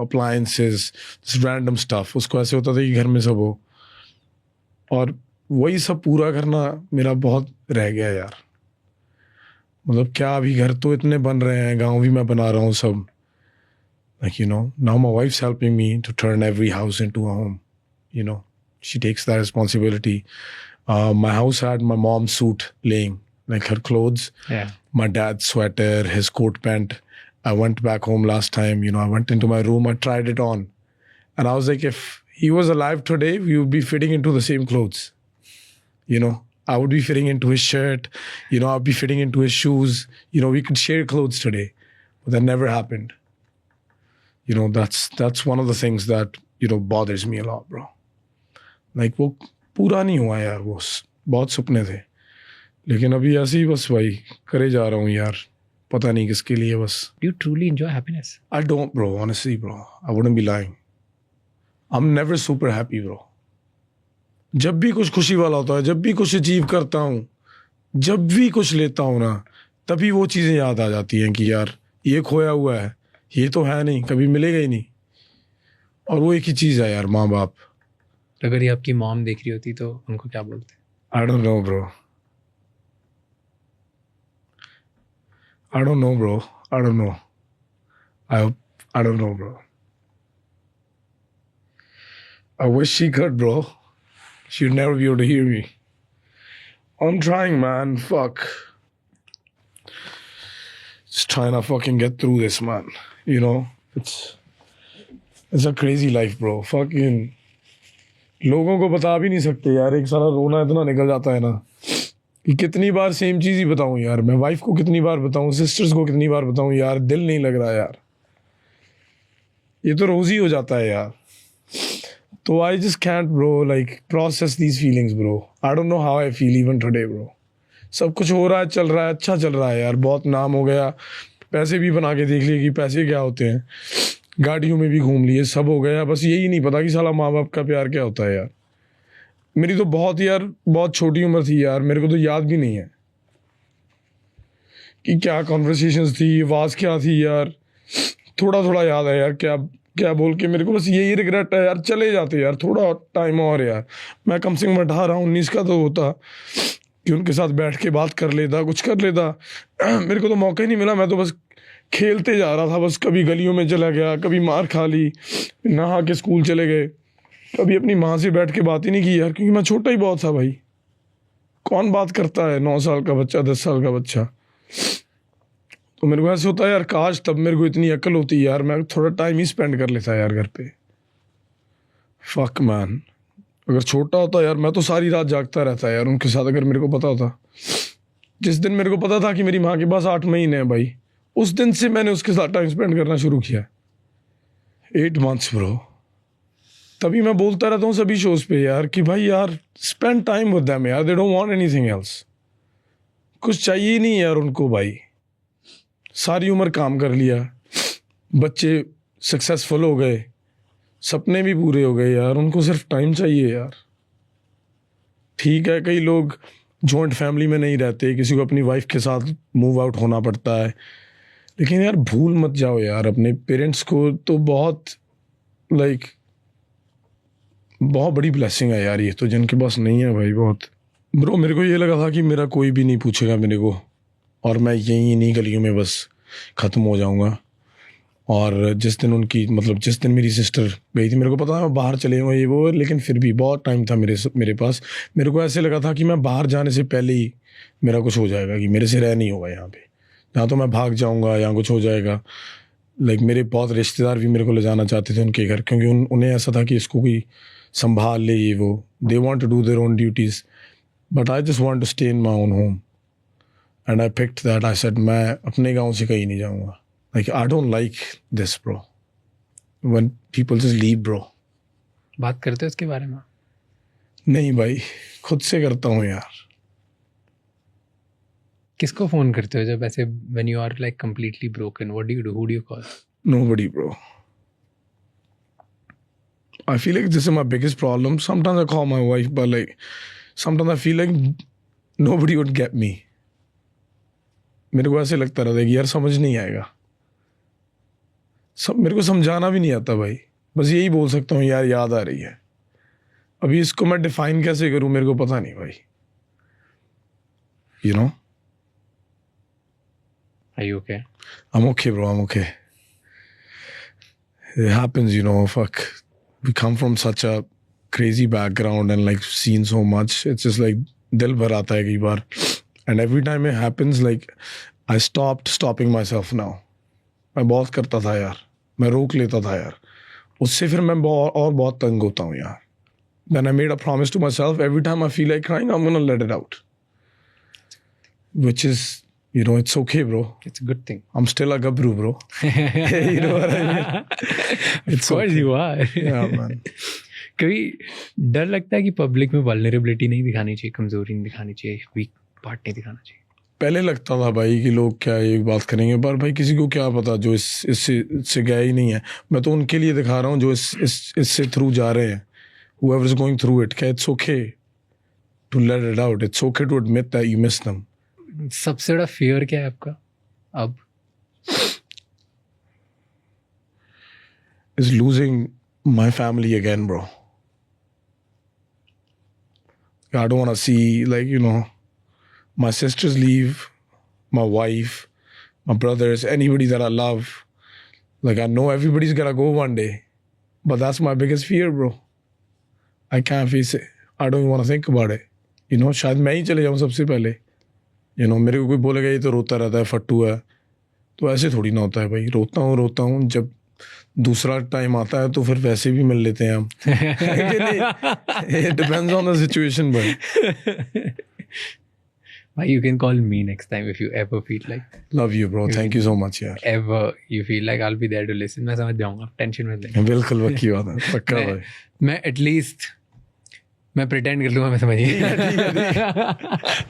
appliances, this random stuff. उसको ऐसे होता था कि घर में सब हो, और वही सब पूरा करना मेरा बहुत रह गया यार. मतलब क्या, अभी घर तो इतने बन रहे हैं, गाँव भी मैं बना रहा हूँ सब. Like, now my wife's helping me to turn every house into a home. She takes that responsibility. My house had my mom's suit laying, like her clothes, Yeah. my dad's sweater, his coat pant. I went back home last time, I went into my room, I tried it on. And I was like, if he was alive today, we would be fitting into the same clothes. I would be fitting into his shirt, I'd be fitting into his shoes. We could share clothes today. But that never happened. That's one of the things that, bothers me a lot, bro. Like, वो पूरा नहीं हुआ यार, वो बहुत सपने थे, लेकिन अभी ऐसे ही बस भाई करे जा रहा हूँ यार, पता नहीं किसके लिए बस. Do you truly enjoy happiness? I don't, bro. Honestly, bro. I wouldn't be lying. I'm never super happy, bro. जब भी कुछ खुशी वाला होता है, जब भी कुछ अचीव करता हूँ, जब भी कुछ लेता हूँ ना, तभी वो चीज़ें याद आ जाती हैं कि यार ये खोया हुआ है, ये तो है नहीं, कभी मिलेगा ही नहीं. और वो एक ही चीज़ है यार, माँ बाप. अगर ये आपकी मॉम देख रही होती तो उनको क्या बोलते? I don't know, bro. I don't know, bro. I don't know. I don't know, bro. I wish she could, bro. She'd never be able to hear me. I'm trying, man. Fuck. Just trying to fucking get through this, man. It's a crazy life, bro. Fucking लोगों को बता भी नहीं सकते यार. एक सारा रोना इतना निकल जाता है ना कि कितनी बार सेम चीज़ ही बताऊं यार. मैं वाइफ को कितनी बार बताऊं, सिस्टर्स को कितनी बार बताऊं यार, दिल नहीं लग रहा यार. ये तो रोज़ ही हो जाता है यार. तो I just can't, bro, like process these feelings, bro. I don't know how I feel even today, bro. सब कुछ हो रहा है, चल रहा है, अच्छा चल रहा है यार. बहुत नाम हो गया, पैसे भी बना के देख लिए कि पैसे क्या होते हैं, गाड़ियों में भी घूम लिए, सब हो गया. बस यही नहीं पता कि साला माँ बाप का प्यार क्या होता है यार. मेरी तो बहुत छोटी उम्र थी यार. मेरे को तो याद भी नहीं है कि क्या कॉन्वर्सेशंस थी, आवाज़ क्या थी यार. थोड़ा थोड़ा याद है यार, क्या क्या बोल के मेरे को बस यही रिग्रेट है यार. चले जाते यार थोड़ा टाइम और यार. मैं कम से कम 18-19 का तो होता कि उनके साथ बैठ के बात कर लेता, कुछ कर लेता. मेरे को तो मौका ही नहीं मिला. मैं तो बस खेलते जा रहा था, बस कभी गलियों में चला गया, कभी मार खा ली, नहा के स्कूल चले गए, कभी अपनी माँ से बैठ के बात ही नहीं की यार, क्योंकि मैं छोटा ही बहुत था भाई. कौन बात करता है, 9 साल का बच्चा, 10 साल का बच्चा. तो मेरे को ऐसे होता है यार, काश तब मेरे को इतनी अक्ल होती यार, मैं थोड़ा टाइम ही स्पेंड कर लेता यार घर पे. Fuck man. अगर छोटा होता यार, मैं तो सारी रात जागता रहता यार उनके साथ. अगर मेरे को पता होता, जिस दिन मेरे को पता था कि मेरी माँ के पास 8 महीने हैं भाई, उस दिन से मैंने उसके साथ टाइम स्पेंड करना शुरू किया. 8 months, ब्रो. तभी मैं बोलता रहता हूँ सभी शोज पे यार कि भाई यार, स्पेंड टाइम विद देम यार. They don't want anything else. कुछ चाहिए ही नहीं यार उनको भाई. सारी उम्र काम कर लिया, बच्चे सक्सेसफुल हो गए, सपने भी पूरे हो गए यार. उनको सिर्फ टाइम चाहिए यार. ठीक है, कई लोग जॉइंट फैमिली में नहीं रहते, किसी को अपनी वाइफ के साथ मूव आउट होना पड़ता है, लेकिन यार भूल मत जाओ यार अपने पेरेंट्स को. तो बहुत बहुत बड़ी ब्लेसिंग है यार ये तो, जिनके पास नहीं है भाई. बहुत ब्रो, मेरे को ये लगा था कि मेरा कोई भी नहीं पूछेगा मेरे को, और मैं यहीं इन्हीं गलियों में बस ख़त्म हो जाऊंगा. और जिस दिन मेरी सिस्टर गई थी, मेरे को पता है मैं बाहर चले हुए ये वो, लेकिन फिर भी बहुत टाइम था मेरे पास. मेरे को ऐसे लगा था कि मैं बाहर जाने से पहले ही मेरा कुछ हो जाएगा, कि मेरे से रह नहीं होगा यहाँ पे. या तो मैं भाग जाऊँगा या कुछ हो जाएगा. मेरे बहुत रिश्तेदार भी मेरे को ले जाना चाहते थे उनके घर, क्योंकि उन्हें ऐसा था कि इसको कोई संभाल ले, ये वो. They want to do their own duties, but I just want to stay in my own home. And I picked that. I said मैं अपने गाँव से कहीं नहीं जाऊँगा. I don't like this, bro. When people just leave, bro. बात करते हो इसके बारे में? नहीं भाई, खुद से करता हूँ यार. किसको फोन करते हो जब ऐसे when you are like completely broken? What do you do? Who do you call? Nobody, bro. I feel like this is my biggest problem. Sometimes I call my wife, but sometimes I feel like nobody would get me. मेरे को ऐसे लगता रहता है कि यार समझ नहीं आएगा, मेरे को समझाना भी नहीं आता भाई, बस यही बोल सकता हूँ यार याद आ रही है। अभी इसको मैं डिफाइन कैसे करूँ मेरे को पता नहीं भाई, you know? Are you okay? I'm okay, bro. I'm okay. It happens, you know. Fuck, we come from such a crazy background and like seen so much. It's just like dil bhar aata hai कई बार, and every time it happens, like I stopping myself now. मैं बहुत करता था यार, मैं रोक लेता था यार, उससे फिर मैं बहुत तंग होता हूँ यार. Then I made a promise to myself, every time I feel like crying, I'm gonna let it out. Which is, you know, it's okay, bro. It's a good thing. I'm still a gabru, bro. You know what I mean? Of course you are. Yeah, man. कभी डर लगता है कि पब्लिक में वल्नरेबिलिटी नहीं दिखानी चाहिए, कमजोरी नहीं दिखानी चाहिए, वीक पार्ट नहीं दिखाना चाहिए? पहले लगता था भाई कि लोग क्या ये बात करेंगे, पर भाई किसी को क्या पता जो इससे गया ही नहीं है. मैं तो उनके लिए दिखा रहा हूँ जो इससे थ्रू जा रहे हैं. Whoever is going through it, क्या it's okay to let it out. It's okay to admit that you miss them. सबसे बड़ा फियर क्या है आपका अब? Is losing my family again, bro. I don't want to see, like, you know, my sisters leave, my wife, my brothers, anybody that I love. Like, I know everybody's gonna go one day, but that's my biggest fear, bro. I can't face it. I don't even want to think about it. You know, शायद मैं ही चले जाऊँ सबसे पहले. You know, मेरे को कोई बोलेगा ये तो रोता रहता है, फट्टू है. तो ऐसे थोड़ी ना होता है भाई. रोता हूँ जब दूसरा टाइम आता है तो फिर वैसे भी मिल लेते हैं हम. It depends on the situation, but you can call me next time if you ever feel like. Love you, bro. Thank you so much, यार. Ever you feel like I'll be there to listen, मैं समझ जाऊँगा. टेंशन मत ले. बिल्कुल पक्की बात है, पक्का भाई. मैं एटलीस्ट मैं प्रिटेंड कर लूँगा, मैं समझिए.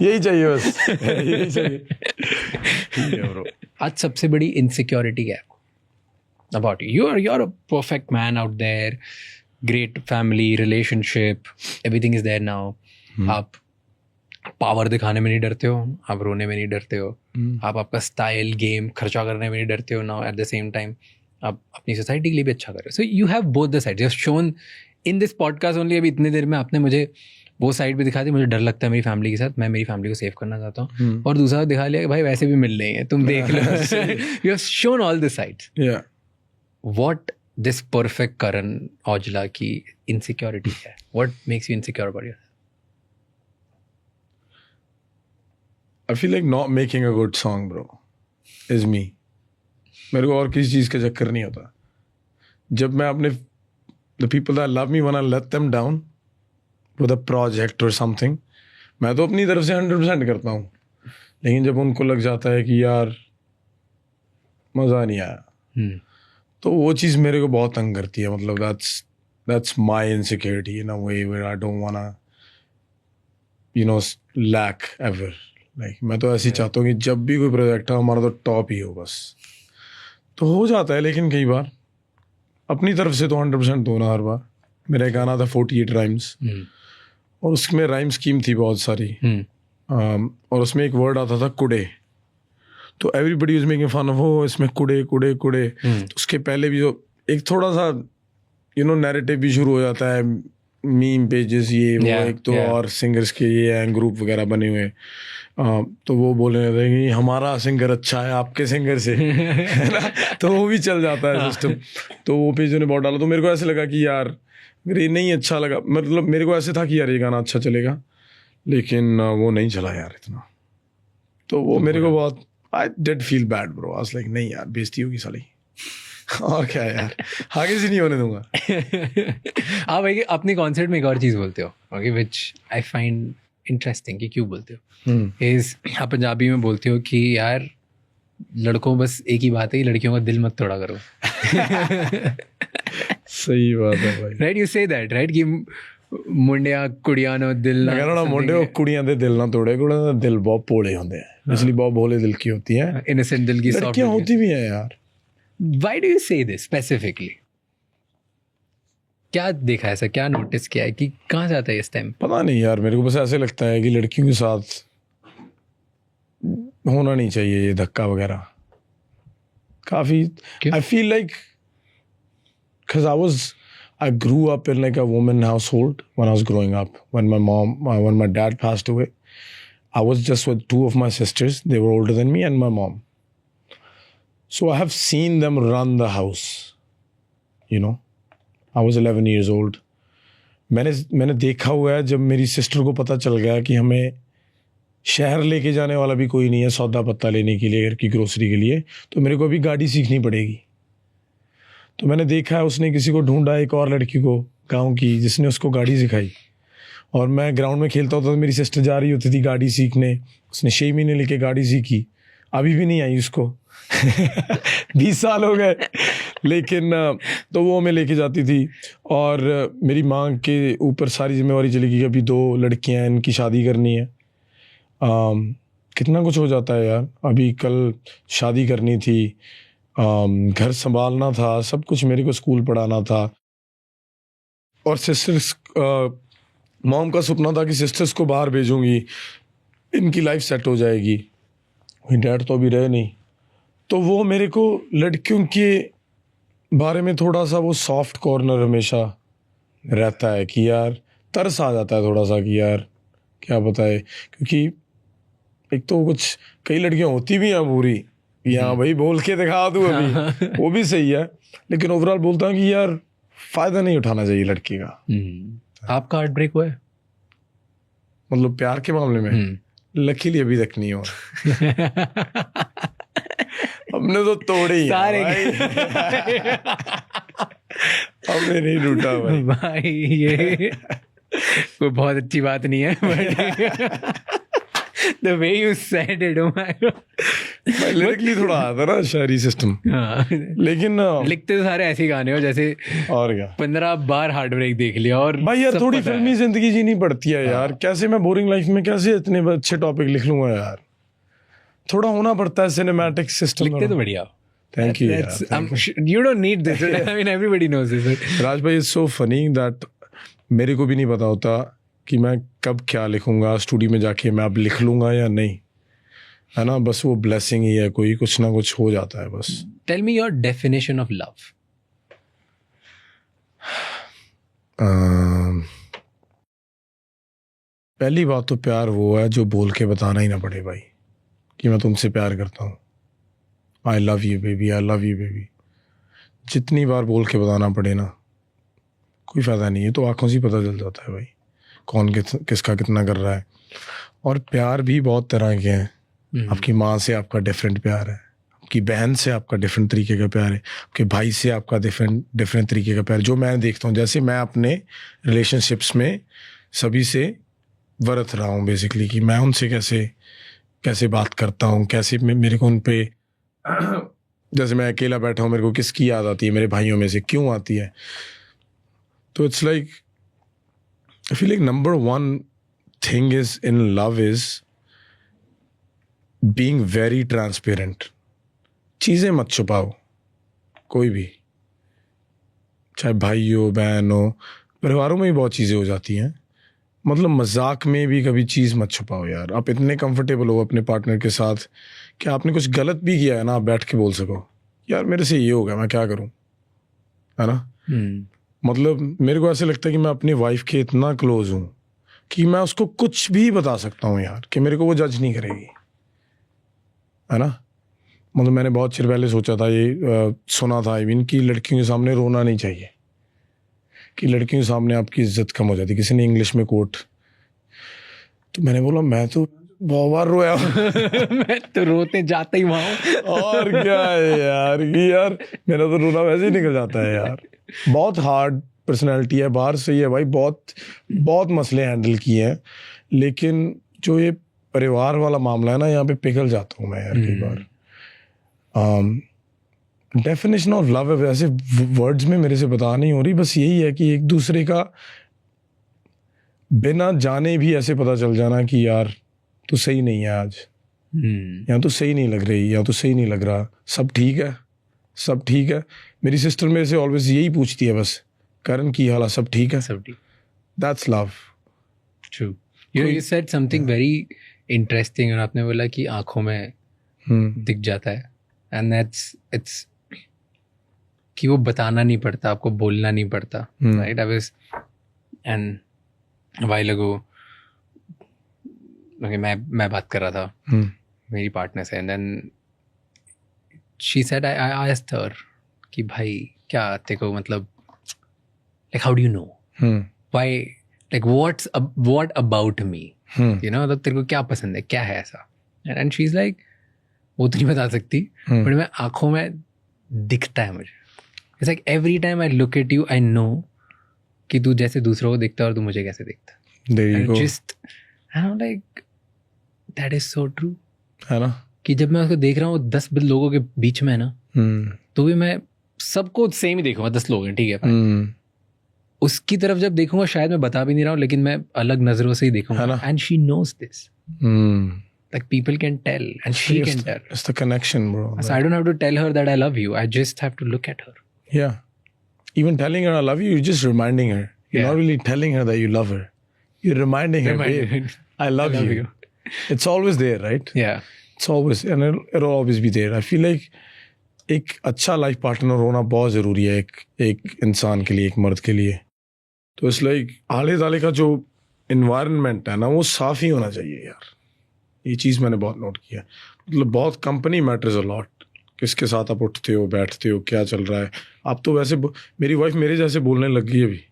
यही चाहिए बस, यही चाहिए. ठीक है ब्रो. आज सबसे बड़ी इनसिक्योरिटी क्या है about you? You're a perfect man out there, great family, relationship, everything is there now. आप पावर दिखाने में नहीं डरते हो, आप रोने में नहीं डरते हो, आप आपका स्टाइल गेम खर्चा करने में नहीं डरते हो. Now at the same time आप अपनी सोसाइटी के लिए भी अच्छा कर रहे हो. So you have both the side. You have shown in this podcast only. अभी इतने देर में आपने मुझे वो साइड भी दिखा दी. मुझे डर लगता है मेरी फैमिली के साथ, मैं मेरी फैमिली को सेव करना चाहता हूँ. और दूसरा दिखा लिया कि भाई वैसे भी मिल रही है, तुम देख लो. You have shown all the sides. Yeah. What this perfect Karan Aujla की insecurity है? What makes you insecure about yourself? I feel like not making a good song, bro, is me. मेरे को और किसी चीज़ का चक्कर नहीं होता. जब मैं अपने the people that love me, when I let them down with a project or something, मैं तो अपनी तरफ से 100% करता हूँ. लेकिन जब उनको लग जाता है कि यार मज़ा नहीं आया, तो वो चीज़ मेरे को बहुत तंग करती है. मतलब that's my insecurity in a way where I don't wanna, you know, lack ever. Like मैं तो ऐसे ही चाहता हूँ कि जब भी कोई प्रोजेक्ट है हमारा तो टॉप ही हो बस. तो हो जाता है, लेकिन कई बार अपनी तरफ से तो 100% दो ना हर बार. मेरा एक गाना था 48 राइम्स, और उसमें राइम स्कीम थी बहुत सारी, और उसमें एक वर्ड आता था कुड़े. तो everybody was making fun of, हो इसमें कुड़े कुड़े कुड़े. तो उसके पहले भी जो एक थोड़ा सा यू नो नैरेटिव भी शुरू हो जाता है, मीम पेजेस ये वो, एक तो और सिंगर्स के ये हैं ग्रुप वगैरह बने हुए. तो वो बोलने लगते हैं कि हमारा सिंगर अच्छा है आपके सिंगर से, है ना. तो वो भी चल जाता है सिस्टम. तो वो पेज ने बहुत डाला. तो मेरे को ऐसे लगा कि यार मेरे नहीं अच्छा लगा. मतलब मेरे को ऐसे था कि यार ये गाना अच्छा चलेगा, लेकिन वो नहीं चला यार इतना. तो वो मेरे को बहुत I did feel bad, bro. I was like, नहीं यार बेइज्जती होगी साली. और क्या यार, आगे से नहीं होने दूंगा. आप भाई अपने कॉन्सर्ट में एक और चीज़ बोलते हो, okay, which I find interesting कि क्यों बोलते हो. इज आप पंजाबी में बोलते हो कि यार लड़कों बस एक ही बात है, लड़कियों का दिल मत तोड़ा करो. सही बात है भाई. Right, you say that right कि ਮੁੰਡਿਆਂ ਕੁੜੀਆਂ ਨੂੰ ਦਿਲ ਨਾ कहना मुंडे कुड़ियां दे दिल ना तोड़े. कुड़ियां दे दिल बहुत भोले होते हैं, इसलिए बहुत भोले दिल की होती हैं. इनोसेंट दिल की लड़कियां होती भी हैं यार. व्हाई डू यू से दिस स्पेसिफिकली? क्या देखा ऐसा, क्या नोटिस किया है कि कहाँ से आता है इस टाइम? पता नहीं यार, मेरे को बस ऐसे लगता है कि लड़कियों के साथ होना नहीं चाहिए ये धक्का वगैरह काफ़ी. आई feel like because I grew up in like a woman household when I was growing up. When my dad passed away, I was just with two of my sisters. They were older than me and my mom. So I have seen them run the house. You know, I was 11 years old. मैंने देखा हुआ है जब मेरी सिस्टर को पता चल गया कि हमें शहर लेके जाने वाला भी कोई नहीं है सौदा पत्ता लेने के लिए, घर की ग्रोसरी के लिए, तो मेरे को अभी गाड़ी सीखनी पड़ेगी. तो मैंने देखा है उसने किसी को ढूंढा, एक और लड़की को गांव की, जिसने उसको गाड़ी सिखाई. और मैं ग्राउंड में खेलता होता तो मेरी सिस्टर जा रही होती थी गाड़ी सीखने. उसने 6 महीने लेके गाड़ी सीखी, अभी भी नहीं आई उसको. 20 साल हो गए, लेकिन तो वो हमें लेके जाती थी. और मेरी माँ के ऊपर सारी जिम्मेवारी चली गई. अभी 2 लड़कियां हैं, इनकी शादी करनी है. कितना कुछ हो जाता है यार. अभी कल शादी करनी थी, घर संभालना था, सब कुछ, मेरे को स्कूल पढ़ाना था. और सिस्टर्स, मॉम का सपना था कि सिस्टर्स को बाहर भेजूंगी, इनकी लाइफ सेट हो जाएगी. डैड तो अभी रहे नहीं. तो वो मेरे को लड़कियों के बारे में थोड़ा सा वो सॉफ्ट कॉर्नर हमेशा रहता है कि यार तरस आ जाता है थोड़ा सा कि यार क्या बताए. क्योंकि एक तो कुछ कई लड़कियां होती भी हैं बुरी, यहाँ भाई बोल के दिखा दूँ अभी, वो भी सही है, लेकिन ओवरऑल बोलता हूँ कि यार फायदा नहीं उठाना चाहिए लड़की का. आपका हार्ट ब्रेक हुआ है मतलब प्यार के मामले में? लकीली अभी तक नहीं हुआ. हमने तो तोड़े ही सारे भाई. हमने नहीं टूटा भाई. भाई ये कोई बहुत अच्छी बात नहीं है, but the way you said it, oh my God. Lyrically थोड़ा आता ना शायरी सिस्टम. लेकिन लिखते तो सारे ऐसे गाने हो जैसे और क्या 15 बार हार्ट ब्रेक देख लिया. और भाई यार थोड़ी फिल्मी जिंदगी जीनी पड़ती है यार. कैसे मैं बोरिंग लाइफ में कैसे इतने अच्छे टॉपिक लिख लूंगा यार. थोड़ा होना पड़ता है सिनेमैटिक सिस्टम. लिखते तो बढ़िया. Thank you. You don't need this. I mean everybody knows this. राज भाई, इट्स सो फनी दैट मेरे को भी नहीं पता होता कि मैं कब क्या लिखूंगा. स्टूडियो में जाके मैं अब लिख लूंगा या नहीं, है ना. बस वो ब्लेसिंग ही है, कोई कुछ ना कुछ हो जाता है बस. Tell me your definition of love. पहली बात तो प्यार वो है जो बोल के बताना ही ना पड़े भाई कि मैं तुमसे प्यार करता हूँ. I love you baby, I love you baby. जितनी बार बोल के बताना पड़े ना, कोई फ़ायदा नहीं है. तो आंखों से ही पता चल जाता है भाई कौन किसका कितना कर रहा है. और प्यार भी बहुत तरह के हैं. आपकी माँ से आपका डिफरेंट प्यार है, आपकी बहन से आपका डिफरेंट तरीके का प्यार है, आपके भाई से आपका डिफरेंट तरीके का प्यार. जो मैं देखता हूँ, जैसे मैं अपने रिलेशनशिप्स में सभी से बरत रहा हूँ बेसिकली, कि मैं उनसे कैसे बात करता हूँ, कैसे मेरे को उन पे जैसे मैं अकेला बैठा हूँ, मेरे को किसकी याद आती है, मेरे भाइयों में से क्यों आती है. तो it's like I feel like number one thing is in love is being very transparent. चीज़ें मत छुपाओ, कोई भी, चाहे भाई हो, बहन हो, परिवारों में भी बहुत चीज़ें हो जाती हैं. मतलब मजाक में भी कभी चीज़ मत छुपाओ यार. आप इतने कंफर्टेबल हो अपने पार्टनर के साथ कि आपने कुछ गलत भी किया है ना, आप बैठ के बोल सको यार मेरे से ये हो गया, मैं क्या करूं, है ना. मतलब मेरे को ऐसे लगता है कि मैं अपनी वाइफ के इतना क्लोज हूँ कि मैं उसको कुछ भी बता सकता हूँ यार, कि मेरे को वो जज नहीं करेगी, है ना. मतलब मैंने बहुत चिर पहले सोचा था, ये सुना था आई मीन, कि लड़कियों के सामने रोना नहीं चाहिए, कि लड़कियों के सामने आपकी इज्जत कम हो जाती. किसी ने इंग्लिश में कोट, तो मैंने बोला मैं तो बहुत बार रोया. मैं तो रोते जाते ही वहाँ. और क्या है यार, कि यार मेरा तो रोना वैसे ही निकल जाता है यार. बहुत हार्ड पर्सनैलिटी है, बाहर से ही है भाई, बहुत मसले हैंडल किए हैं, लेकिन जो ये परिवार वाला मामला है ना, यहाँ पे पिघल जाता हूँ मैं यार कई बार. डेफिनेशन ऑफ लव है वैसे वर्ड्स में मेरे से बता नहीं हो रही, बस यही है कि एक दूसरे का बिना जाने भी ऐसे पता चल जाना कि यार तू सही नहीं है आज, या तो सही नहीं लग रही, या तो सही नहीं लग रहा, सब ठीक है, सब ठीक है. मेरी सिस्टर मेरे से ऑलवेज यही पूछती है बस, करण की हालत सब ठीक है. सब ठीक. That's love. True. You said something very interesting, और आपने बोला कि आंखों में दिख जाता है, एंड दैट्स इट्स कि वो बताना नहीं पड़ता, आपको बोलना नहीं पड़ता, right? I was and while ago, मैं बात कर रहा था मेरी पार्टनर से, and then she said, I asked her कि भाई क्या तेरे को मतलब like how do you know why, like what about me, you know, मतलब तेरे को क्या पसंद है, क्या है ऐसा? एंड शी इज लाइक, वो तो नहीं बता सकती, बट मैं आंखों में दिखता है मुझे. It's like every time I look at you I know कि तू जैसे दूसरों को दिखता है और तू मुझे कैसे दिखता है. There you go. Just I'm like that is so true. है ना? कि जब मैं उसको देख रहा हूँ 10 लोगों के बीच में ना, तो भी मैं सबको सेम ही देखूंगा. 10 लोग हैं, ठीक है, उसकी तरफ जब देखूंगा शायद मैं बता भी नहीं रहा हूँ, लेकिन मैं अलग नजरों से ही देखूंगा. And she knows this. Like people can tell, and she can tell. It's the connection, bro. So I don't have to tell her that I love you. I just have to look at her. Yeah. Even telling her I love you, you're just reminding her. You're Yeah. not really telling her that you love her. You're reminding her, babe, I love you. It's always there, right? Yeah. It's always, and it'll always be there. I feel like एक अच्छा लाइफ पार्टनर होना बहुत ज़रूरी है एक इंसान के लिए, एक मर्द के लिए. तो इस लाइक आले दाले का जो इन्वायरमेंट है ना, वो साफ़ ही होना चाहिए यार. ये चीज़ मैंने बहुत नोट किया. मतलब बहुत कंपनी मैटर्स अ लॉट. किसके साथ आप उठते हो, बैठते हो, क्या चल रहा है. आप तो वैसे मेरी वाइफ मेरे जैसे बोलने लग गई अभी.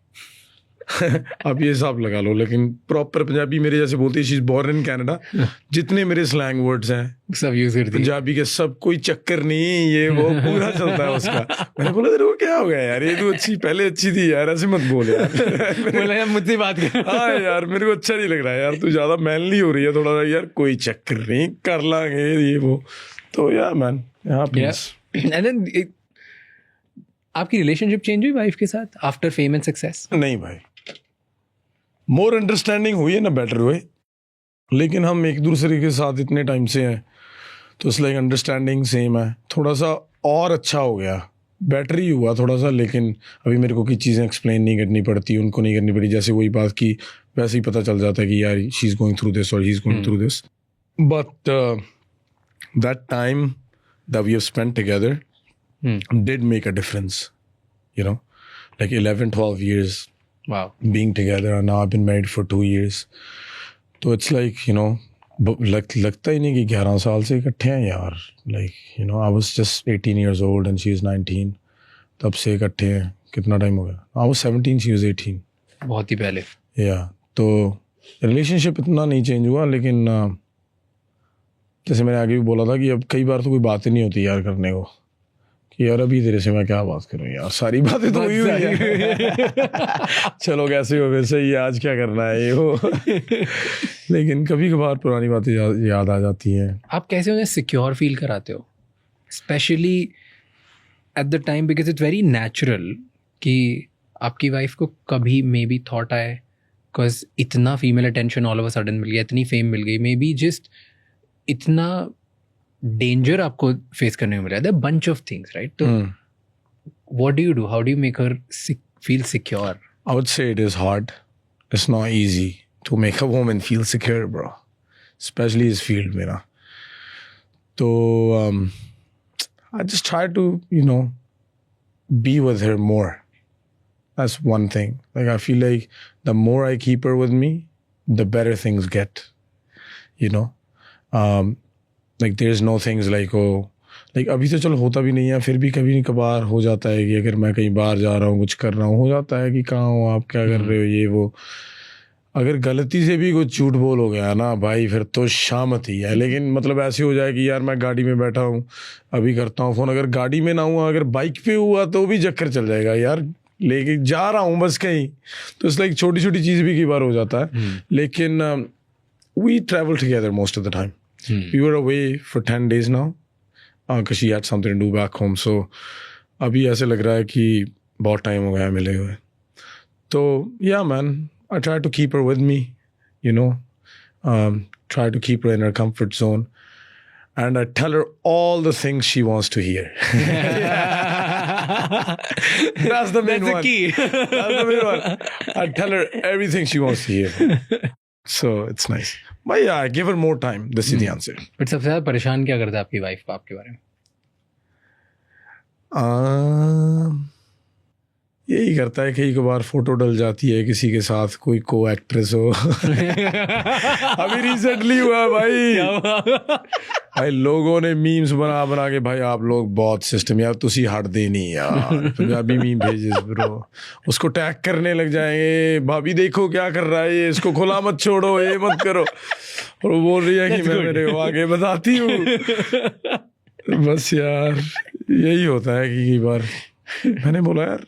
आप ये हिसाब लगा लो, लेकिन प्रॉपर पंजाबी मेरे जैसे बोलती है. She is born in Canada. जितने मेरे स्लैंग वर्ड्स हैं सब यूज करती है पंजाबी के, सब कोई चक्कर नहीं, ये वो पूरा चलता है उसका. मैंने बोला तेरे को क्या हो गया यार, ये तो अच्छी पहले अच्छी थी यार, ऐसे मत बोल यार. बोला यार मुझसे बात कर. हाँ यार, मेरे को अच्छा नहीं लग रहा है यार, तू ज्यादा मैनली हो रही है थोड़ा सा यार. कोई चक्कर नहीं, कर लांगे ये वो. तो यार मैन, यहाँ प्लीज. एंड देन आपकी रिलेशनशिप चेंज हुई वाइफ के साथ आफ्टर फेम एंड सक्सेस? नहीं भाई, मोर अंडरस्टैंडिंग हुई है ना, बेटर हुए. लेकिन हम एक दूसरे के साथ इतने टाइम से हैं, तो इस लाइक अंडरस्टैंडिंग सेम है. थोड़ा सा और अच्छा हो गया, बेटर ही हुआ थोड़ा सा. लेकिन अभी मेरे को की चीज़ें एक्सप्लेन नहीं करनी पड़ती, उनको नहीं करनी पड़ी. जैसे वही बात की, वैसे ही पता चल जाता है कि यार she is going through this और he is going through this. But that time that we have spent together did make a difference, you know, like 11-12 years Wow. being together, and now I've been married for 2 years. So it's like, you know, लगता ही नहीं कि 11 साल से इकट्ठे हैं यार. Like, you know, I was just 18 years old and she is 19. तब से इकट्ठे हैं. कितना टाइम हो गया? I was 17, she was 18. बहुत ही पहले. Yeah. तो रिलेशनशिप इतना नहीं चेंज हुआ, लेकिन जैसे मैंने आगे भी बोला था कि अब कई बार तो कोई बात ही नहीं होती यार करने को, कि यार अभी तेरे से मैं क्या बात करूं यार, सारी बातें तो हुई है. चलो कैसे हो, वैसे ही आज क्या करना है ये वो. लेकिन कभी कभार पुरानी बातें याद आ जाती हैं. आप कैसे उन्हें सिक्योर फील कराते हो, especially at the time, because it's very natural कि आपकी वाइफ को कभी मे बी थॉट आए, बिकॉज इतना female attention all of a sudden मिल गया, इतनी फेम मिल गई, मे बी जस्ट इतना डेंजर आपको फेस करने को मिल रहा है, बंच ऑफ थिंग्स, राइट? तो what do you do, how do you make her feel secure? I would say it is hard. It's not easy to make a woman feel secure, bro, specially इस फील्ड में ना. तो I just try to, you know, be with her more. That's one thing. Like I feel like the more I keep her with me, the better things get, you know. Like there's no things like, oh, like अभी तो चलो होता भी नहीं है, फिर भी कभी कभार हो जाता है कि अगर मैं कहीं बाहर जा रहा हूँ, कुछ कर रहा हूँ, हो जाता है कि कहाँ हो आप, क्या कर रहे हो, ये वो. अगर गलती से भी कुछ झूठ बोल हो गया ना भाई, फिर तो शामत ही है. लेकिन मतलब ऐसे हो जाए कि यार मैं गाड़ी में बैठा हूँ, अभी करता हूँ फ़ोन, अगर गाड़ी में ना हुआ, अगर बाइक पे हुआ तो भी चक्कर चल जाएगा यार, लेके जा रहा हूँ बस कहीं. तो इस लाइक छोटी छोटी चीज़ भी कई बार हो जाता है. लेकिन we travel together most of the time. We were away for 10 days now because she had something to do back home. So अभी ऐसे लग रहा है कि बहुत टाइम हो गया मिले हुए. तो yeah man, I try to keep her with me, you know, try to keep her in her comfort zone, and I tell her all the things she wants to hear. That's the main one. That's the key. That's the main one. I tell her everything she wants to hear. So it's nice. But yeah, I give her more time. This is the answer. But सबसे ज्यादा परेशान क्या करता है आपकी वाइफ को आपके बारे में? यही करता है, कई बार फोटो डल जाती है किसी के साथ, कोई को एक्ट्रेस हो। अभी रिसेंटली हुआ है भाई। भाई लोगों ने मीम्स बना बना के, भाई आप लोग बहुत सिस्टम यार, तुसी हट दे नहीं यार, पंजाबी मीम भेजे ब्रो, उसको टैग करने लग जाएंगे, भाभी देखो क्या कर रहा है ये, इसको खुला मत छोड़ो, ये मत करो, और वो बोल रही है कि मैं मेरे को आगे बताती हूँ। बस यार यही होता है कि कई बार मैंने बोला यार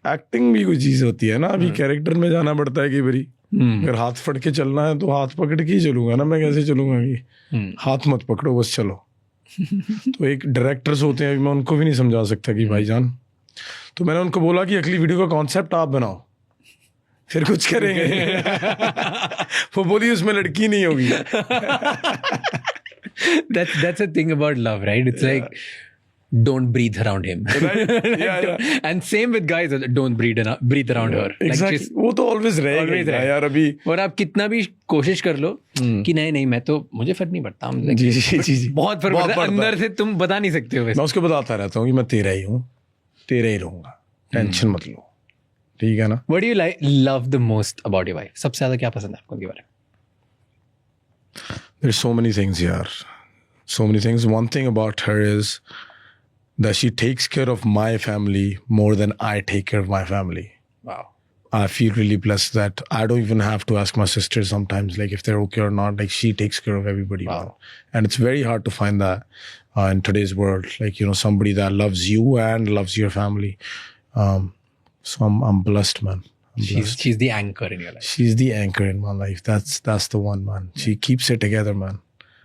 एक्टिंग भी कोई चीज होती है ना, अभी कैरेक्टर में जाना पड़ता है कि भाई अगर हाथ फट के चलना है तो हाथ पकड़ के ही चलूंगा ना, मैं कैसे चलूंगा कि हाथ मत पकड़ो बस चलो। तो एक डायरेक्टर्स होते हैं, मैं उनको भी नहीं समझा सकता कि भाईजान, तो मैंने उनको बोला कि अगली वीडियो का कॉन्सेप्ट आप बनाओ फिर कुछ करेंगे। वो बोली उसमें लड़की नहीं होगी। That's a thing about love, right? It's like don't breathe around him. Right? Yeah. And same with guys, don't breathe around her. Exactly. Like just वो तो always रहेगा यार। अभी और आप कितना भी कोशिश कर लो कि नहीं मैं तो, मुझे फर्क नहीं पड़ता, जी बहुत फर्क पड़ता है अंदर से, तुम बता नहीं सकते हो। मैं उसको बताता रहता हूँ कि मैं तेरा ही हूँ, तेरा ही रहूंगा, टेंशन मत लो, ठीक है ना। What do you love the most about your wife? सबसे ज्यादा क्या पसंद है आपको उनके बारे में? There's so many things यार, so many things. One thing about her is that she takes care of my family more than I take care of my family. Wow. I feel really blessed that I don't even have to ask my sisters sometimes, like if they're okay or not. Like she takes care of everybody. Wow. Man. And it's very hard to find that in today's world. Like, you know, somebody that loves you and loves your family. So I'm blessed, man. She's the anchor in your life. She's the anchor in my life. That's the one, man. She keeps it together, man.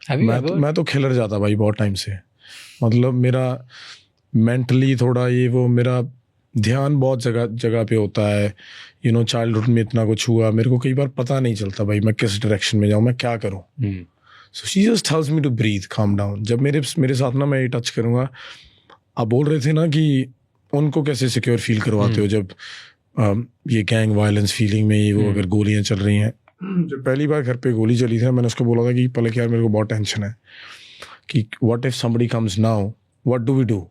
Have you ever? मैं तो खिलर जाता भाई बहुत टाइम से। मतलब मेरा मेंटली थोड़ा ये वो, मेरा ध्यान बहुत जगह पे होता है। यू नो, चाइल्डहुड में इतना कुछ हुआ, मेरे को कई बार पता नहीं चलता भाई मैं किस डायरेक्शन में जाऊँ, मैं क्या करूँ। So she just tells me to breathe, calm down. जब मेरे साथ ना, मैं ये टच करूँगा, आप बोल रहे थे ना कि उनको कैसे सिक्योर फील करवाते हो जब ये गैंग वायलेंस फीलिंग में ये वो अगर गोलियाँ चल रही हैं। जब पहली बार घर पे गोली चली थी, मैंने उसको बोला था कि पलक यार मेरे को बहुत टेंशन है कि what if somebody comes now, what do we do.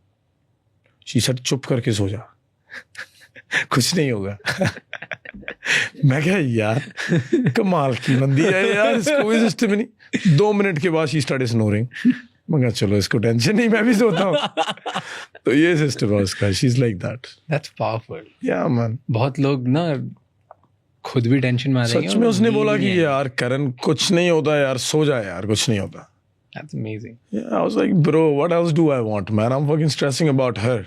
She said चुप करके सो जा, कुछ नहीं होगा। मैं क्या यार कमाल की बंदी है यार, इसको कोई सिस्टम नहीं। 2 मिनट के बाद शी स्टार्टेड स्नोरिंग। मैं कहा चलो इसको टेंशन नहीं, मैं भी सोता हूँ। तो ये सिस्टम है उसका, she is like that. That's powerful. या मैन, बहुत लोग ना खुद भी टेंशन में आ जाएंगे। सच में उसने बोला कि यार करण कुछ नहीं होता यार, सो जा यार, कुछ नहीं होता। That's amazing. Yeah, I was like, bro, what else do I want, man? I'm fucking stressing about her.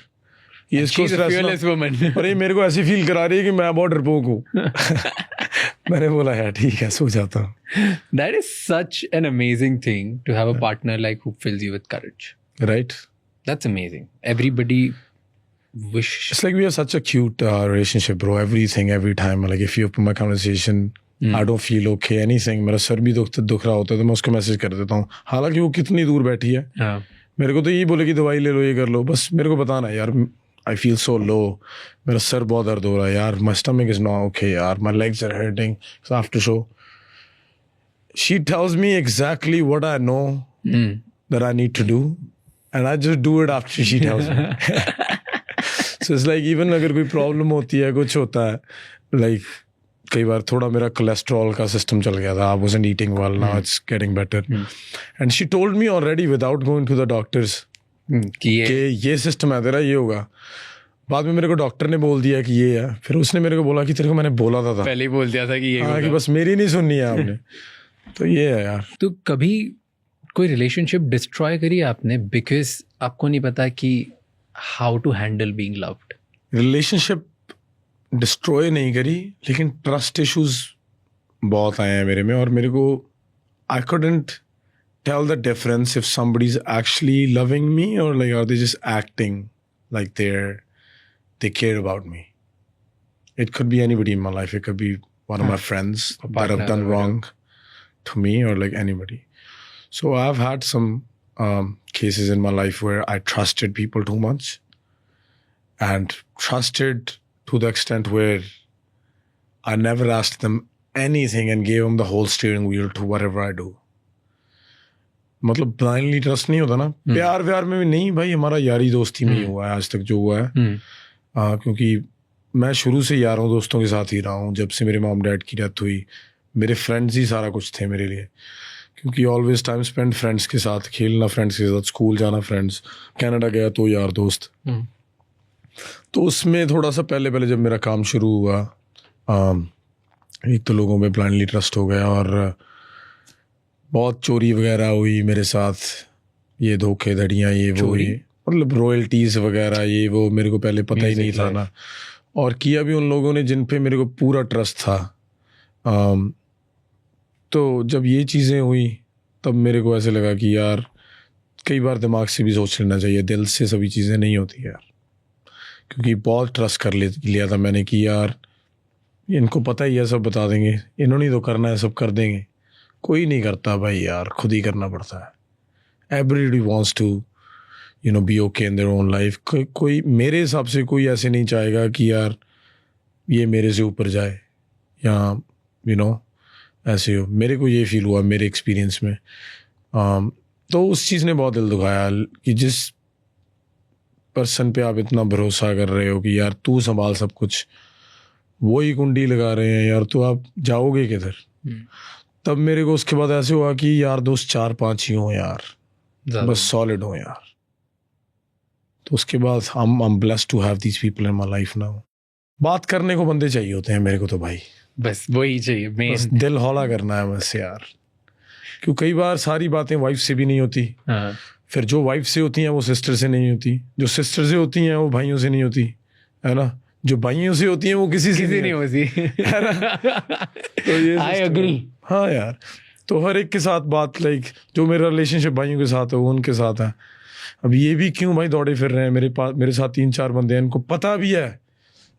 ये इसको She's a fearless woman. और ये मेरे को ऐसे फील करा रही है कि मैं बहुत डरपोक हूँ। मैंने बोला यार ठीक है, सो जाता हूँ। That is such an amazing thing to have a partner like who fills you with courage. Right? That's amazing. Everybody wish. It's like we have such a cute relationship, bro. Everything, every time. Like if you open my conversation, I don't feel okay, anything. मेरा सर भी दुख रहा होता है तो मैं उसको मैसेज कर देता हूँ, हालांकि वो कितनी दूर बैठी है। हाँ. मेरे को तो यही बोले कि दवाई ले लो, ये कर लो, बस मेरे को बताना यार, आई फील सो लो, मेरा सर बहुत दर्द हो रहा है यार, my stomach is not okay यार, my legs are hurting after show. She tells me exactly what I know that I need to do and I just do it after she tells me. So it's like even अगर कोई प्रॉब्लम होती है, कुछ होता है, लाइक कई बार थोड़ा मेरा कोलेस्ट्रॉल का सिस्टम चल गया था, I wasn't eating well, now it's getting better, and she told me already without going to the doctors कि ये सिस्टम है तेरा, ये होगा। बाद में मेरे को डॉक्टर ने बोल दिया कि ये है, फिर उसने मेरे को बोला कि तेरे को मैंने बोला था पहले ही बोल दिया था कि ये हाँ, कि बस मेरी नहीं सुननी है आपने। तो ये है यार। तो कभी कोई रिलेशनशिप डिस्ट्रॉय करी आपने बिकॉज आपको नहीं पता कि how to handle being loved? Relationship destroy नहीं करी, लेकिन ट्रस्ट इश्यूज बहुत आए हैं मेरे में, और मेरे को I couldn't tell the difference if somebody's actually loving me or like are they just acting like they care about me. It could be anybody in my life. It could be one of my friends that have done wrong to me, or like anybody. So I've had some cases in my life where I trusted people too much, and trusted to the extent where I never asked them anything and gave him the whole steering wheel to whatever I do. मतलब ब्लाइंडली ट्रस्ट नहीं होता ना, प्यार व्यार में भी नहीं भाई, हमारा यारी दोस्ती में ही हुआ है आज तक जो हुआ है। क्योंकि मैं शुरू से यारों दोस्तों के साथ ही रहा हूँ। जब से मेरे मॉम डैड की डेथ हुई, मेरे फ्रेंड्स ही सारा कुछ थे मेरे लिए, क्योंकि ऑलवेज टाइम स्पेंड फ्रेंड्स के साथ, खेलना फ्रेंड्स के साथ, स्कूल जाना फ्रेंड्स, कनाडा गया तो यार दोस्त। तो उसमें थोड़ा सा पहले जब मेरा काम शुरू हुआ, एक तो लोगों में ब्लाइंडली ट्रस्ट हो गया और बहुत चोरी वगैरह हुई मेरे साथ, ये धोखेधड़ियाँ, ये वो, ये मतलब रॉयल्टीज़ वगैरह, ये वो, मेरे को पहले पता ही नहीं था ना। और किया भी उन लोगों ने जिन पे मेरे को पूरा ट्रस्ट था। तो जब ये चीज़ें हुई तब मेरे को ऐसे लगा कि यार कई बार दिमाग से भी सोच लेना चाहिए, दिल से सभी चीज़ें नहीं होती यार। क्योंकि बहुत ट्रस्ट कर लिया था मैंने कि यार इनको पता ही है, सब बता देंगे, इन्होंने तो करना है, सब कर देंगे। कोई नहीं करता भाई यार, खुद ही करना पड़ता है। Everybody wants to be okay in their own life. कोई मेरे हिसाब से कोई ऐसे नहीं चाहेगा कि यार ये मेरे से ऊपर जाए या ऐसे हो। मेरे को ये फील हुआ मेरे एक्सपीरियंस में। तो उस चीज़ ने बहुत दिल दुखाया कि जिस पर्सन पे आप इतना भरोसा कर रहे हो कि यार तू संभाल सब कुछ, वो ही कुंडी लगा रहे हैं यार, तो आप जाओगे किधर। तब मेरे को उसके बाद ऐसे हुआ कि यार दोस्त 4-5 ही हों यार, बस सॉलिड हों यार। तो उसके बाद I am blessed to have these people in my life now. बात करने को बंदे चाहिए होते हैं मेरे को तो भाई, बस वही चाहिए, बस दिल हौला करना है बस यार। क्योंकि कई बार सारी बातें वाइफ से भी नहीं होती, फिर जो वाइफ से होती हैं वो सिस्टर से नहीं होती, जो सिस्टर से होती हैं वो भाइयों से नहीं होती, है ना, जो भाइयों से होती हैं वो किसी से नहीं होती, है ना। तो ये आई एग्री। हाँ यार, तो हर एक के साथ बात, लाइक जो मेरा रिलेशनशिप भाइयों के साथ है वो उनके साथ है। अब ये भी क्यों भाई दौड़े फिर रहे हैं मेरे साथ 3-4 बंदे हैं, इनको पता भी है।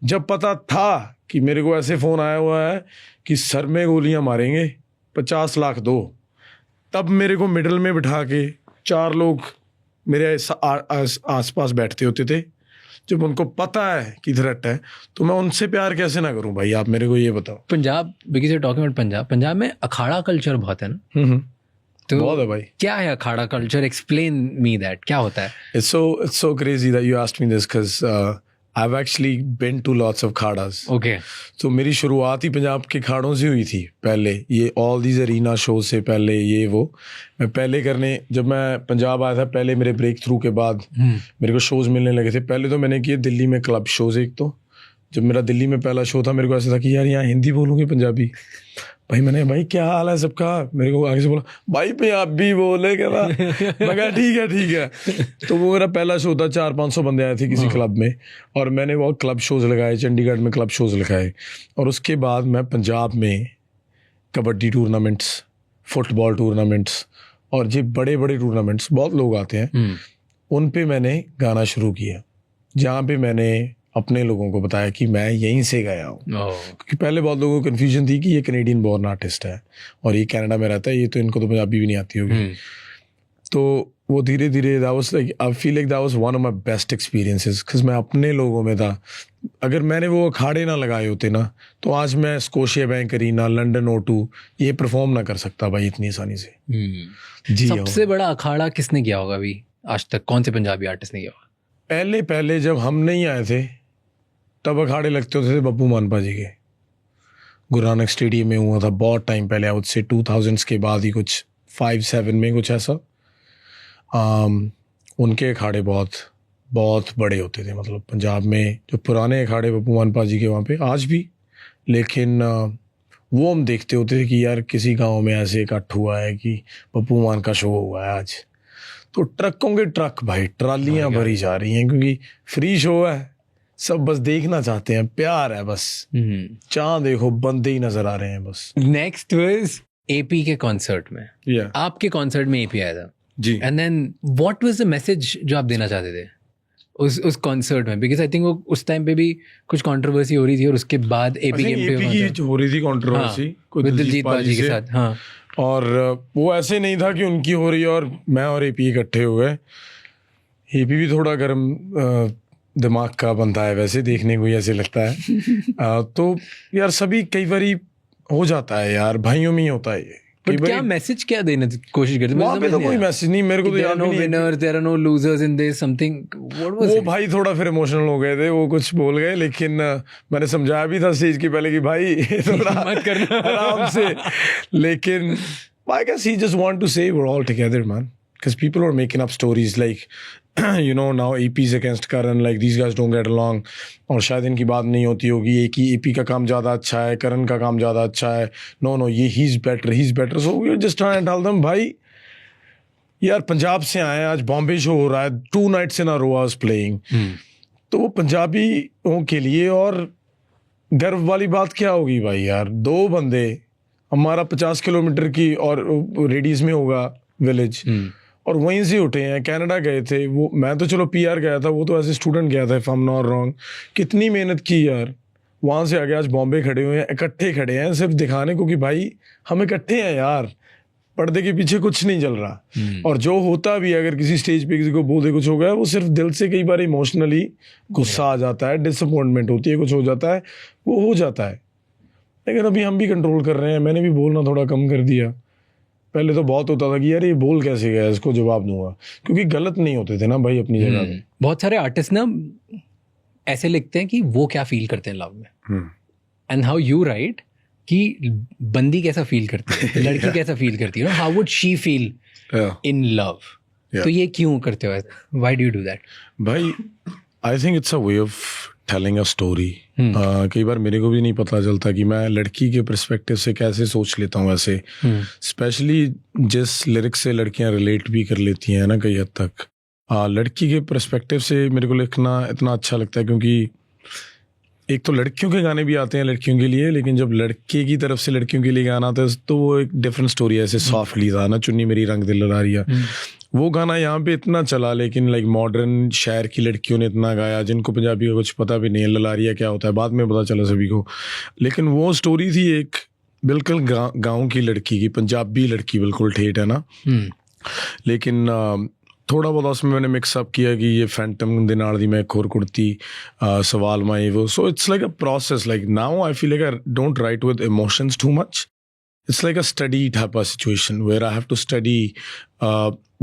जब पता था कि मेरे को ऐसे फ़ोन आया हुआ है कि सर में गोलियां मारेंगे, 50 लाख दो, तब मेरे को मिडल में बिठा के 4 लोग मेरे आसपास बैठते होते थे। जब उनको पता है कि थ्रेट है तो मैं उनसे प्यार कैसे ना करूं भाई, आप मेरे को ये बताओ। Punjab, because you talking about Punjab में अखाड़ा कल्चर बहुत है ना। तो बहुत है भाई। क्या है अखाड़ा कल्चर? एक्सप्लेन मी दैट, क्या होता है? It's so crazy that you asked me this because I've actually been to lots of खाड़ास। ओके। तो मेरी शुरुआत ही पंजाब के खाड़ों से हुई थी पहले, ये ऑल दीज अरीना शो से पहले, ये वो मैं पहले करने, जब मैं पंजाब आया था पहले, मेरे ब्रेक थ्रू के बाद मेरे को शोज़ मिलने लगे थे। पहले तो मैंने किए दिल्ली में क्लब शोज़। एक तो जब मेरा दिल्ली में पहला शो था, मेरे को ऐसा था कि यार यहाँ हिंदी बोलूँगी पंजाबी। भाई मैंने, भाई क्या हाल है सबका, मेरे को आगे से बोला भाई पंजाबी बोले, कहना मैं कहा ठीक है। तो वो मेरा पहला शो था, 400-500 बंदे आए थे किसी क्लब में, और मैंने वो क्लब शोज़ लगाए, चंडीगढ़ में क्लब शोज़ लगाए। और उसके बाद मैं पंजाब में कबड्डी टूर्नामेंट्स, फुटबॉल टूर्नामेंट्स और ये बड़े बड़े टूर्नामेंट्स, बहुत लोग आते हैं, उन पे मैंने गाना शुरू किया, जहाँ पे मैंने अपने लोगों को बताया कि मैं यहीं से गया हूँ। क्योंकि पहले बहुत लोगों को कन्फ्यूजन थी कि ये कैनेडियन बॉर्न आर्टिस्ट है और ये कनाडा में रहता है, ये तो इनको तो पंजाबी भी नहीं आती होगी। तो वो धीरे धीरे that was like, I feel like that was one of my best experiences, because मैं अपने लोगों में था। अगर मैंने वो अखाड़े ना लगाए होते ना, तो आज मैं Scotia bank arena, London O2 ये परफॉर्म ना कर सकता भाई इतनी आसानी से। जी, सबसे बड़ा अखाड़ा किसने किया होगा अभी आज तक? कौन से पंजाबी आर्टिस्ट ने किया होगा? पहले जब हम नहीं आए थे तब अखाड़े लगते होते थे बब्बू मानपा जी के, गुरु नानक स्टेडियम में हुआ था बहुत टाइम पहले, आई से 2000s के बाद ही, कुछ 5-7 में कुछ ऐसा। उनके अखाड़े बहुत बड़े होते थे, मतलब पंजाब में जो पुराने अखाड़े बब्बू मानपा जी के वहाँ पे आज भी। लेकिन वो हम देखते होते थे कि यार किसी गांव में ऐसे इकट्ठ हुआ है कि बब्बू मान का शो हुआ है आज, तो ट्रकों के ट्रक भाई, ट्रालियाँ भरी जा रही हैं, क्योंकि फ्री शो है, सब बस देखना चाहते हैं, प्यार है बस। जहाँ देखो बंदे ही नजर आ रहे हैं बस। नेक्स्ट वाज एपी के कॉन्सर्ट में। आपके कॉन्सर्ट में एपी आया था जी। And then what was the message जो आप देना चाहते थे उस कॉन्सर्ट में? बिकॉज आई थिंक वो उस टाइम पे भी कुछ कंट्रोवर्सी हो रही थी, और उसके बाद एपी की हो रही थी कंट्रोवर्सी दिलजीत बाजी के साथ। हाँ, और वो ऐसे नहीं था कि उनकी हो रही है और मैं और एपी इकट्ठे हो गए। एपी भी थोड़ा गर्म दिमाग का बनता है, वैसे देखने को ही ऐसे लगता है। तो यार सभी कई बारी हो जाता है यार, भाइयों में ही होता है ये। बट क्या मैसेज क्या देने की कोशिश करते हैं? वहाँ पे तो कोई मैसेज नहीं, मेरे को तो याद नो नहीं है। Winners, there are no losers in this something, what was वो इट? भाई थोड़ा फिर इमोशनल हो गए थे, वो कुछ बोल गए, लेकिन मैंने समझाया भी था स्टेज के पहले कि भाई थोड़ा मत करना आराम से, लेकिन I guess he just want to say we're all together, man, because people are making up stories like you know now AP's against Karan, like these guys don't get along, और शायद इनकी बात नहीं होती होगी, एक ही AP का काम ज़्यादा अच्छा है, करण का काम ज़्यादा अच्छा है, नो ये he's better, so we're just trying to tell them भाई यार पंजाब से आए हैं, आज बॉम्बे शो हो रहा है, 2 nights in a row I was playing, तो वो पंजाबियों के लिए और गर्व वाली बात क्या होगी भाई यार, 2 बंदे, हमारा 50 किलोमीटर की और रेडियस में होगा विलेज, और वहीं से उठे हैं, कनाडा गए थे वो, मैं तो चलो PR गया था, वो तो एज ए स्टूडेंट गया था, if I am not wrong, कितनी मेहनत की यार, वहाँ से आगे आज बॉम्बे खड़े हुए हैं, इकट्ठे खड़े हैं सिर्फ दिखाने को कि भाई हम इकट्ठे हैं यार, पर्दे के पीछे कुछ नहीं चल रहा। और जो होता भी है, अगर किसी स्टेज पे किसी को बोल दे कुछ हो गया, वो सिर्फ दिल से कई बार इमोशनली गुस्सा आ जाता है, डिसअपॉइंटमेंट होती है, कुछ हो जाता है, वो हो जाता है, लेकिन अभी हम भी कंट्रोल कर रहे हैं, मैंने भी बोलना थोड़ा कम कर दिया, पहले तो बहुत होता था कि यार ये बोल कैसे गया, इसको जवाब दूंगा, क्योंकि गलत नहीं होते थे ना भाई अपनी जगह पे। बहुत सारे आर्टिस्ट ना ऐसे लिखते हैं कि वो क्या फील करते हैं लव में, एंड हाउ यू राइट कि बंदी कैसा फील करती है, लड़की कैसा फील करती है, how would she feel in love, तो ये क्यों करते हो, why do you do that? भाई I think it's a way of telling a story. कई बार मेरे को भी नहीं पता चलता कि मैं लड़की के पर्सपेक्टिव से कैसे सोच लेता हूँ ऐसे, स्पेशली जिस लिरिक्स से लड़कियाँ रिलेट भी कर लेती हैं ना कई हद तक, लड़की के पर्सपेक्टिव से मेरे को लिखना इतना अच्छा लगता है, क्योंकि एक तो लड़कियों के गाने भी आते हैं लड़कियों के लिए, लेकिन जब लड़के की तरफ से लड़कियों के लिए गाना आता है तो वो एक डिफरेंट स्टोरी है, ऐसे सॉफ्टली था ना, चुन्नी मेरी रंग दिल लड़ा रिया, वो गाना यहाँ पे इतना चला, लेकिन लाइक मॉडर्न शहर की लड़कियों ने इतना गाया जिनको पंजाबी का कुछ पता भी नहीं है, ललारिया क्या होता है बाद में पता चला सभी को, लेकिन वो स्टोरी थी एक बिल्कुल गाँव की लड़की की, पंजाबी लड़की, बिल्कुल ठेठ है ना, लेकिन थोड़ा बहुत उसमें मैंने मिक्सअप किया कि ये फैंटम दे नाल दी मैं एक होर कुर्ती, सवाल माई वो, सो it's like a process, like now I feel like I don't write with emotions too much, it's like a study type of situation where I have to study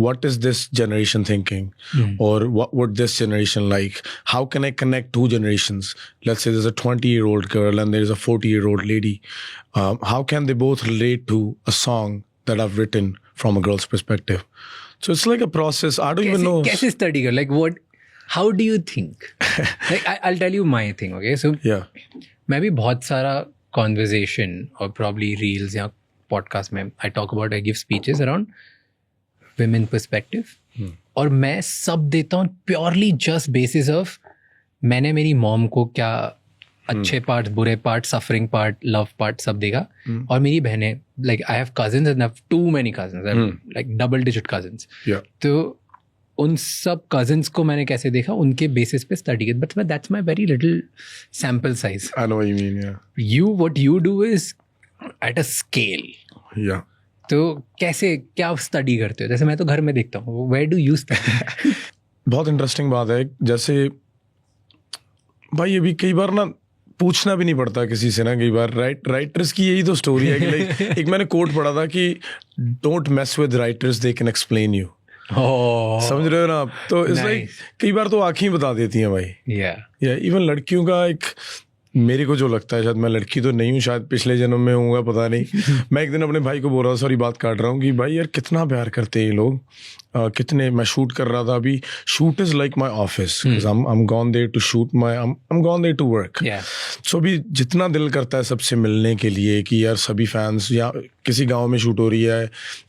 what is this generation thinking, or what would this generation like, how can I connect 2 generations, let's say there's a 20-year-old girl and there's a 40-year-old lady, how can they both relate to a song that I've written from a girl's perspective, so it's like a process. I don't even know कैसे study कर, like what, how do you think, like I'll tell you my thing, okay, so yeah, मैं भी बहुत सारा conversation और probably reels या podcast में I talk about, I give speeches around women perspective, और मैं सब देता हूँ purely just basis of मैंने मेरी mom को क्या अच्छे पार्ट, बुरे part, suffering part, love part सब देगा, और मेरी बहनें, like I have cousins and I have too many cousins, I have like double digit cousins, तो उन सब कजिन्स को मैंने कैसे देखा, उनके बेसिस पे स्टडी किया, but that's my very little sample size. I know what you mean, yeah. You what you do is at a scale. Yeah. तो कैसे क्या स्टडी करते हो? जैसे मैं तो घर में देखता हूँ, where do you study? बहुत इंटरेस्टिंग बात है, जैसे भाई अभी कई बार ना पूछना भी नहीं पड़ता किसी से ना, कई बार राइटर्स की यही तो स्टोरी है कि लाइक एक मैंने कोट पढ़ा था कि don't mess with writers, they can explain you. समझ रहे हो ना आप, तो इट्स लाइक कई बार तो आँखें बता देती हैं भाई। या इवन लड़कियों का एक, मेरे को जो लगता है, शायद मैं लड़की तो नहीं हूँ, शायद पिछले जन्म में होऊंगा पता नहीं, मैं एक दिन अपने भाई को बोल रहा था, सॉरी बात काट रहा हूँ, कि भाई यार कितना प्यार करते हैं ये लोग, कितने, मैं शूट कर रहा था अभी, shoot is like my office, I am gone there to shoot my, I am gone there to work, so अभी जितना दिल करता है सबसे मिलने के लिए कि यार सभी फैंस, या किसी गांव में शूट हो रही है,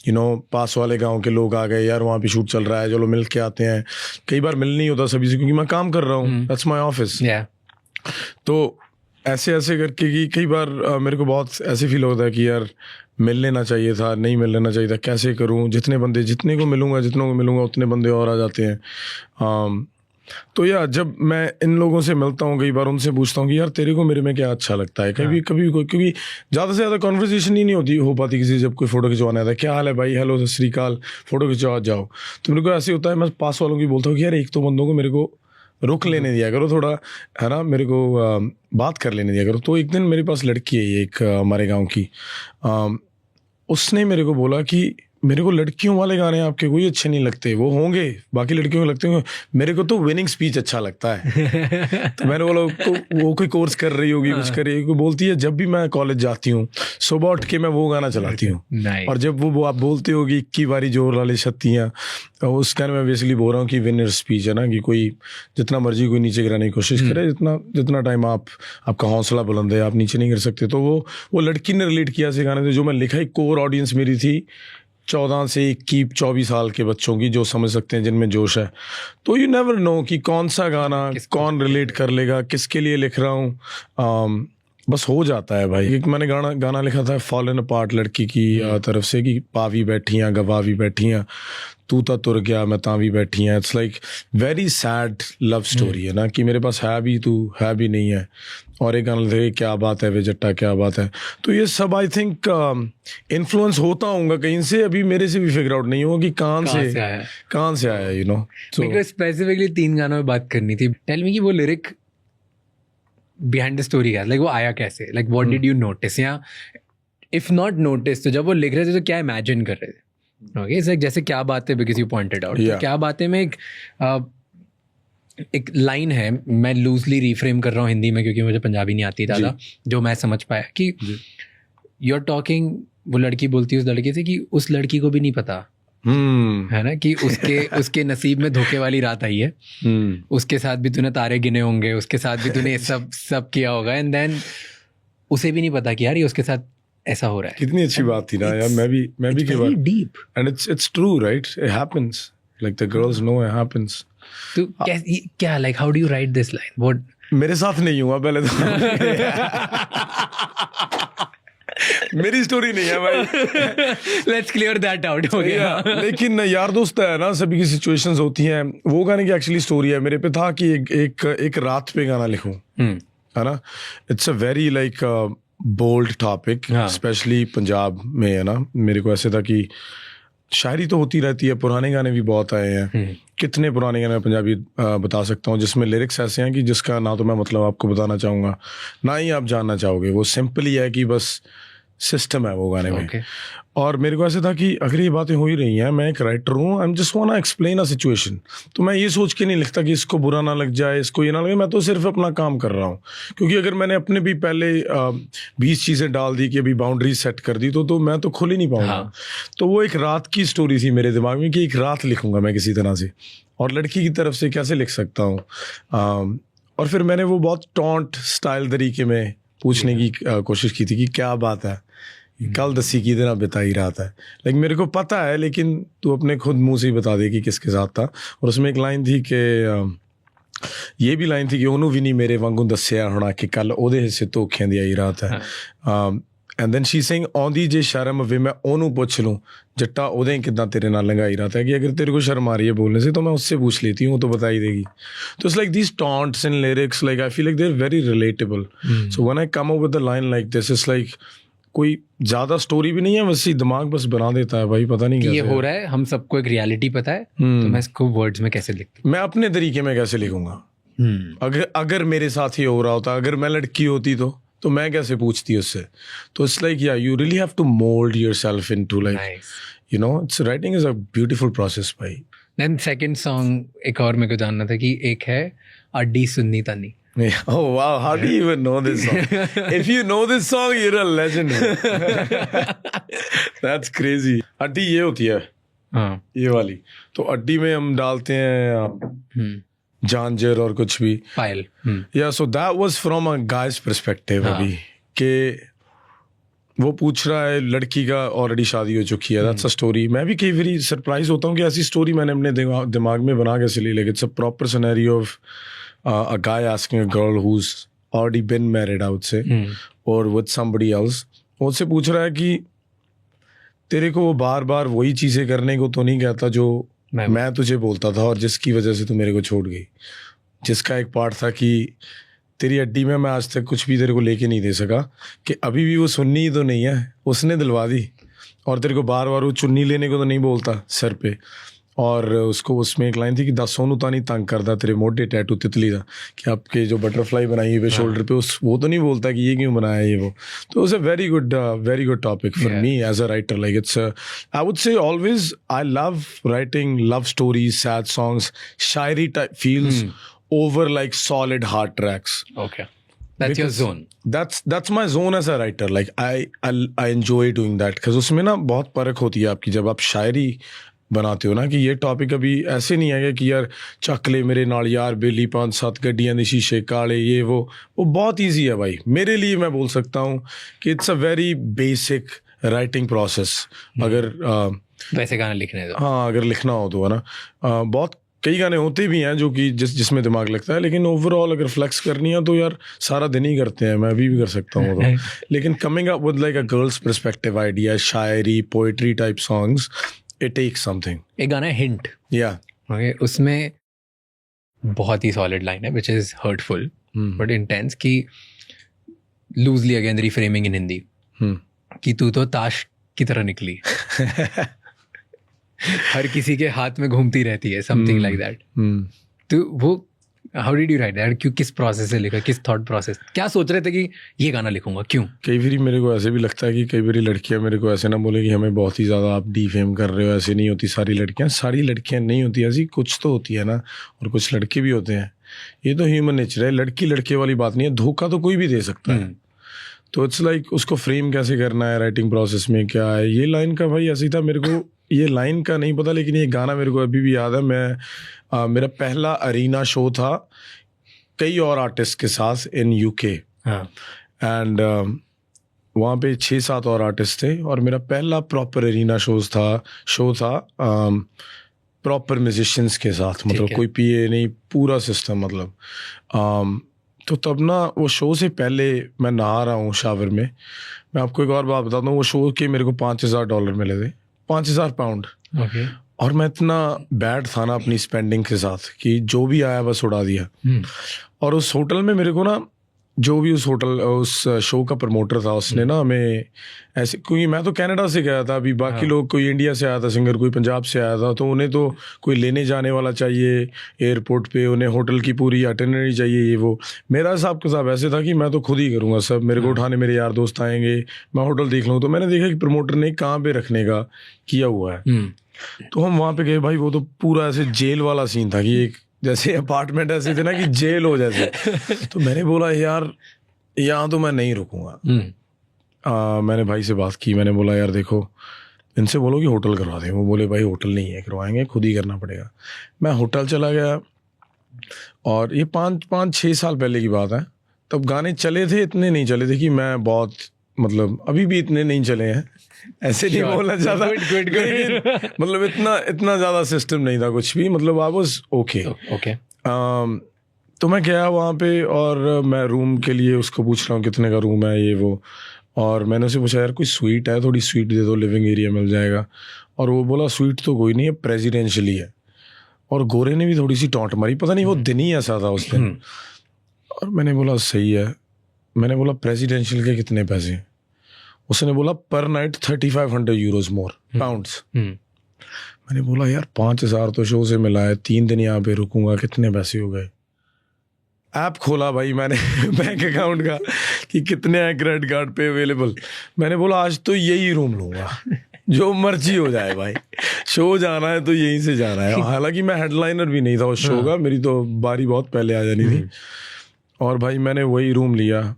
यू नो पास वाले गांव के लोग आ गए, यार वहाँ पे शूट चल रहा है, चलो मिल के आते हैं, कई बार मिल नहीं होता सभी से क्योंकि मैं काम कर रहा हूँ, दैट्स माई ऑफिस, तो ऐसे ऐसे करके कि कई बार मेरे को बहुत ऐसे फील होता है कि यार मिल लेना चाहिए था, नहीं मिल लेना चाहिए था, कैसे करूं, जितने को मिलूंगा उतने बंदे और आ जाते हैं। तो यार जब मैं इन लोगों से मिलता हूँ, कई बार उनसे पूछता हूँ कि यार तेरे को मेरे में क्या अच्छा लगता है, कभी क्योंकि ज़्यादा से ज़्यादा कॉन्वर्सेशन ही नहीं हो पाती किसी, जब कोई फ़ोटो खिंचवाना आता है, क्या हाल है भाई, हेलो सत श्री अकाल, फ़ोटो खिंचवा जाओ, तो मेरे को ऐसे होता है, मैं पास वालों की बोलता हूँ कि यार एक तो बंदों को मेरे को रुक लेने दिया करो थोड़ा, है ना, मेरे को बात कर लेने दिया करो। तो एक दिन मेरे पास लड़की है एक हमारे गांव की, उसने मेरे को बोला कि मेरे को लड़कियों वाले गाने आपके कोई अच्छे नहीं लगते, वो होंगे बाकी लड़कियों को लगते होंगे, मेरे को तो विनिंग स्पीच अच्छा लगता है। तो मैंने बोला वो कोई कोर्स कर रही होगी, कुछ कर रही होगी। बोलती है जब भी मैं कॉलेज जाती हूँ सुबह उठ के मैं वो गाना चलाती हूँ, और जब वो आप बोलते हो कि 21 बारी जोर वाले छत्तियाँ, उस गाने में बेसिकली बोल रहा हूँ कि विनर स्पीच है ना, कि कोई जितना मर्जी कोई नीचे गिराने की कोशिश करे, जितना टाइम आपका हौसला बुलंद है आप नीचे नहीं गिर सकते। तो वो लड़की ने रिलेट किया से गाने, जो मैं लिखा, एक कोर ऑडियंस मेरी थी 14 से 21 24 साल के बच्चों की, जो समझ सकते हैं, जिनमें जोश है। तो यू नेवर नो कि कौन सा गाना कौन रिलेट कर लेगा, किसके लिए लिख रहा हूँ, बस हो जाता है भाई। एक मैंने गाना लिखा था फॉलन अपार्ट लड़की की तरफ से, कि पावी बैठियाँ गवावी बैठियाँ, तू ता तुर गया मैं तावी बैठी हैं। It's like very sad love story है ना, कि मेरे पास है भी तू है भी नहीं है। और एक गाना लिखे क्या बात है वे जट्टा क्या बात है। तो ये सब आई थिंक इन्फ्लुएंस होता होगा कहीं से, अभी मेरे से भी फिगर आउट नहीं हुआ कि कहाँ से आया, यू नो। मेरे को स्पेसिफिकली 3 गानों में बात करनी थी। टेल मी कि वो लिरिक बिहाइंड द स्टोरी है, लाइक वो आया कैसे, like what did you notice, या इफ नॉट नोटिस तो जब वो लिख रहे थे तो क्या इमेजिन कर रहे थे? ओके, इट्स लाइक जैसे क्या बात है, बिकॉज यू पॉइंटेड आउट, क्या बातें में एक लाइन है, मैं लूजली रिफ्रेम कर रहा हूँ हिंदी में क्योंकि मुझे पंजाबी नहीं आती ज़्यादा, जो मैं समझ पाया कि यू आर टॉकिंग, वो लड़की बोलती है उस लड़के से कि उस लड़की को भी नहीं पता है ना, कि उसके नसीब में धोखे वाली रात आई है, उसके साथ भी तूने तारे गिने होंगे, उसके साथ भी तूने ये सब किया होगा, एंड देन उसे भी नहीं पता कि यार ये उसके साथ ऐसा हो रहा है। कितनी अच्छी बात थी ना यार, मैं भी के बाद deep, and it's true right, it happens, like the girls know it happens. तो क्या like how do you write this line? What, मेरे साथ नहीं हुआ पहले तो। मेरी स्टोरी नहीं है भाई, लेट्स क्लियर दैट आउट हो गया। लेकिन यार दोस्त है ना, सभी की सिचुएशंस होती हैं। वो गाने की एक्चुअली स्टोरी है, मेरे पे था कि एक रात पे गाना लिखूं, है ना। It's a very like bold topic, specially Punjab में, है ना। मेरे को ऐसे था कि शायरी तो होती रहती है, पुराने गाने भी बहुत आए हैं, कितने पुराने गाने पंजाबी बता सकता हूँ जिसमें लिरिक्स ऐसे हैं कि जिसका ना तो मैं मतलब आपको बताना चाहूँगा ना ही आप जानना चाहोगे। वो सिंपल ही है कि बस सिस्टम है वो गाने में। और मेरे को ऐसे था कि अगर ये बातें हो ही रही हैं, मैं एक राइटर हूँ, I am just want explain a situation, तो मैं ये सोच के नहीं लिखता कि इसको बुरा ना लग जाए, इसको ये ना लगे, मैं तो सिर्फ अपना काम कर रहा हूँ। क्योंकि अगर मैंने अपने भी पहले 20 चीज़ें डाल दी कि अभी बाउंड्रीज सेट कर दी, तो मैं तो खुल ही नहीं पाऊंगा। तो वो एक रात की स्टोरी थी मेरे दिमाग में कि एक रात लिखूंगा मैं किसी तरह से, और लड़की की तरफ से कैसे लिख सकता हूँ। और फिर मैंने वो बहुत टॉन्ट स्टाइल तरीके में पूछने की कोशिश की थी कि क्या बात है, कल दसी की दिन बिताई रात है। लेकिन मेरे को पता है, लेकिन तू अपने खुद मुंह से ही बता दे कि किसके साथ था। और उसमें एक लाइन थी कि ये भी लाइन थी कि ओनू भी नहीं मेरे वांगू दस्या होना कि कल ओदे हिस्से धोखियां दी आई रात है। एंड देन शी सिंग आउंदी जे शर्म वे मैं ओनू पूछ लूँ जट्टा ओदे कितना तेरे नाल लंघाई रात है, कि अगर तेरे को शर्म आ रही है बोलने से तो मैं उससे पूछ लेती हूँ, तो बता ही देगी। तो it's like these taunts and lyrics, like I feel like they are very relatable. So when I come up with a line like this, it's like कोई ज्यादा स्टोरी भी नहीं है, वैसे दिमाग बस बना देता है भाई, पता नहीं कैसे ये हो रहा है। हम सबको एक रियलिटी पता है, तो मैं इसको वर्ड्स में कैसे लिखूं, मैं अपने तरीके में कैसे लिखूंगा। अगर मेरे साथ ही हो रहा होता, अगर मैं लड़की होती तो मैं कैसे पूछती उससे। तो it's like yeah you really have to mould yourself into like you know, it's writing is a beautiful process भाई। देन सेकंड सॉन्ग एक और मेरे को जानना था कि एक है अड्डी सुन्नी तनी। Oh wow, how do you even know this song? If you know this song, you're a legend. That's crazy. अड्डी ये होती है, हाँ, ये वाली। तो अड्डी में हम डालते हैं जानजर और कुछ भी, पायल। या so that was from a guys perspective. अभी के वो पूछ रहा है, लड़की का ऑलरेडी शादी हो चुकी है, दैट्स अ स्टोरी। मैं भी कई बार सरप्राइज होता हूँ कि ऐसी स्टोरी मैंने अपने दिमाग में बना कैसे ली। Like it's a proper scenario of a guy asking a girl who's already been married, I would say, or with somebody else, उससे पूछ रहा है कि तेरे को वो बार बार वही चीज़ें करने को तो नहीं कहता जो मैं तुझे बोलता था और जिसकी वजह से तू मेरे को छोड़ गई। जिसका एक पार्ट था कि तेरी अड्डी में मैं आज तक कुछ भी तेरे को लेके नहीं दे सका, कि अभी भी वो सुन्नी ही तो नहीं है, उसने दिलवा दी। और तेरे को बार बार वो चुन्नी लेने को तो नहीं बोलता सर पे, और उसको उसमें एक लाइन थी कि दा सोनू तानी तंग करदा तेरे मोटे टैटू तितली दा, कि आपके जो बटरफ्लाई बनाई हुई शोल्डर पे, उस वो तो नहीं बोलता कि ये क्यों बनाया ये वो. तो it's a very good topic for me as a writer. Like it's I would say always I love writing love stories, sad songs. Shayari type feels over like solid hard tracks. Okay, that's your zone. That's my zone as a writer. Like I enjoy doing that because उसमें ना बहुत परख होती है आपकी जब आप शायरी बनाते हो ना, कि ये टॉपिक अभी ऐसे नहीं है कि यार चक ले मेरे नाल यार बेली 5-7 गड्डियां दे शीशे काले ये वो बहुत ईजी है भाई मेरे लिए. मैं बोल सकता हूँ कि it's a very basic writing process. अगर वैसे गाना लिखने दो. हाँ, अगर लिखना हो तो है ना. बहुत कई गाने होते भी हैं जो कि जिसमें दिमाग लगता है, लेकिन ओवरऑल अगर फ्लेक्स करनी है तो यार सारा दिन ही करते हैं. मैं अभी भी कर सकता हूँ तो. लेकिन coming up with like a girls perspective idea, shayari, poetry type songs, it takes something. एक गाना है हिंट. या ओके, उसमें बहुत ही सॉलिड लाइन है which is hurtful but intense, कि लूजली अगेन रिफ्रेमिंग इन हिंदी, कि तू तो ताश की तरह निकली, हर किसी के हाथ में घूमती रहती है, समथिंग लाइक दैट. तो वो how did you right that? क्यों, किस प्रोसेस से लिखा, किस थॉट प्रोसेस, क्या सोच रहे थे कि ये गाना लिखूंगा, क्यों? कई बार मेरे को ऐसे भी लगता है कि कई बार लड़कियां मेरे को ऐसे ना बोले कि हमें बहुत ही ज़्यादा आप डीफेम कर रहे हो, ऐसे नहीं होती सारी लड़कियां नहीं होती ऐसी, कुछ तो होती है ना, और कुछ लड़के भी होते हैं. ये तो ह्यूमन नेचर है, लड़की लड़के वाली बात नहीं है. धोखा तो कोई भी दे सकता है. तो इट्स लाइक उसको फ्रेम कैसे करना है राइटिंग प्रोसेस में, क्या है. ये लाइन का भाई ऐसे ही था, मेरे को ये लाइन का नहीं पता, लेकिन ये गाना मेरे को अभी भी याद है. मेरा पहला अरीना शो था कई और आर्टिस्ट के साथ इन यूके, एंड वहाँ पे 6-7 और आर्टिस्ट थे, और मेरा पहला प्रॉपर अरीना शो था प्रॉपर म्यूजिशियंस के साथ, मतलब कोई पीए नहीं, पूरा सिस्टम. मतलब तो तब ना वो शो से पहले मैं नहा रहा हूँ शावर में. मैं आपको एक और बात बताता हूँ, वो शो के मेरे को $5,000 मिले थे, 5,000 पाउंड. और मैं इतना बैड था ना अपनी स्पेंडिंग के साथ कि जो भी आया बस उड़ा दिया. और उस होटल में मेरे को ना, जो भी उस शो का प्रमोटर था, उसने ना हमें ऐसे, क्योंकि मैं तो कनाडा से गया था, अभी बाकी लोग, कोई इंडिया से आया था सिंगर, कोई पंजाब से आया था, तो उन्हें तो कोई लेने जाने वाला चाहिए एयरपोर्ट पे, उन्हें होटल की पूरी अटेंडरी चाहिए, ये वो. मेरा हिसाब के साथ ऐसे था कि मैं तो खुद ही करूँगा सब, मेरे को उठाने मेरे यार दोस्त आएंगे, मैं होटल देख लूँ. तो मैंने देखा कि प्रमोटर ने कहाँ पे रखने का किया हुआ है. तो हम वहाँ पे गए भाई, वो तो पूरा ऐसे जेल वाला सीन था, कि एक जैसे अपार्टमेंट ऐसे थे ना कि जेल हो जैसे. तो मैंने बोला यार यहाँ तो मैं नहीं रुकूंगा. मैंने भाई से बात की, मैंने बोला यार देखो, इनसे बोलो कि होटल करवा दें. वो बोले भाई होटल नहीं है, करवाएंगे, खुद ही करना पड़ेगा. मैं होटल चला गया, और ये 5-6 साल पहले की बात है. तब गाने चले थे, इतने नहीं चले थे कि मैं बहुत, मतलब अभी भी इतने नहीं चले हैं, ऐसे नहीं बोलना चाहता, मतलब इतना ज़्यादा सिस्टम नहीं था कुछ भी, मतलब आई वाज ओके. तो मैं गया वहाँ पे, और मैं रूम के लिए उसको पूछ रहा हूँ कितने का रूम है, ये वो. और मैंने उसे पूछा यार कोई स्वीट है, थोड़ी स्वीट दे दो, लिविंग एरिया मिल जाएगा. और वो बोला स्वीट तो कोई नहीं है, प्रेसिडेंशियली है. और गोरे ने भी थोड़ी सी टॉन्ट मारी, पता नहीं वो दिन ही ऐसा था उस दिन. और मैंने बोला सही है. मैंने बोला प्रेसिडेंशियल के कितने पैसे? उसने बोला पर नाइट 3,500 यूरोज मोर पाउंड्स. मैंने बोला यार 5,000 तो शो से मिला है, 3 दिन यहाँ पे रुकूंगा, कितने पैसे हो गए. ऐप खोला भाई मैंने बैंक अकाउंट का कि कितने हैं क्रेडिट कार्ड पे अवेलेबल. मैंने बोला आज तो यही रूम लूंगा, जो मर्जी हो जाए भाई, शो जाना है तो यहीं से जाना है. हालांकि मैं हेडलाइनर भी नहीं था उस शो का, मेरी तो बारी बहुत पहले आ जानी थी. और भाई मैंने वही रूम लिया.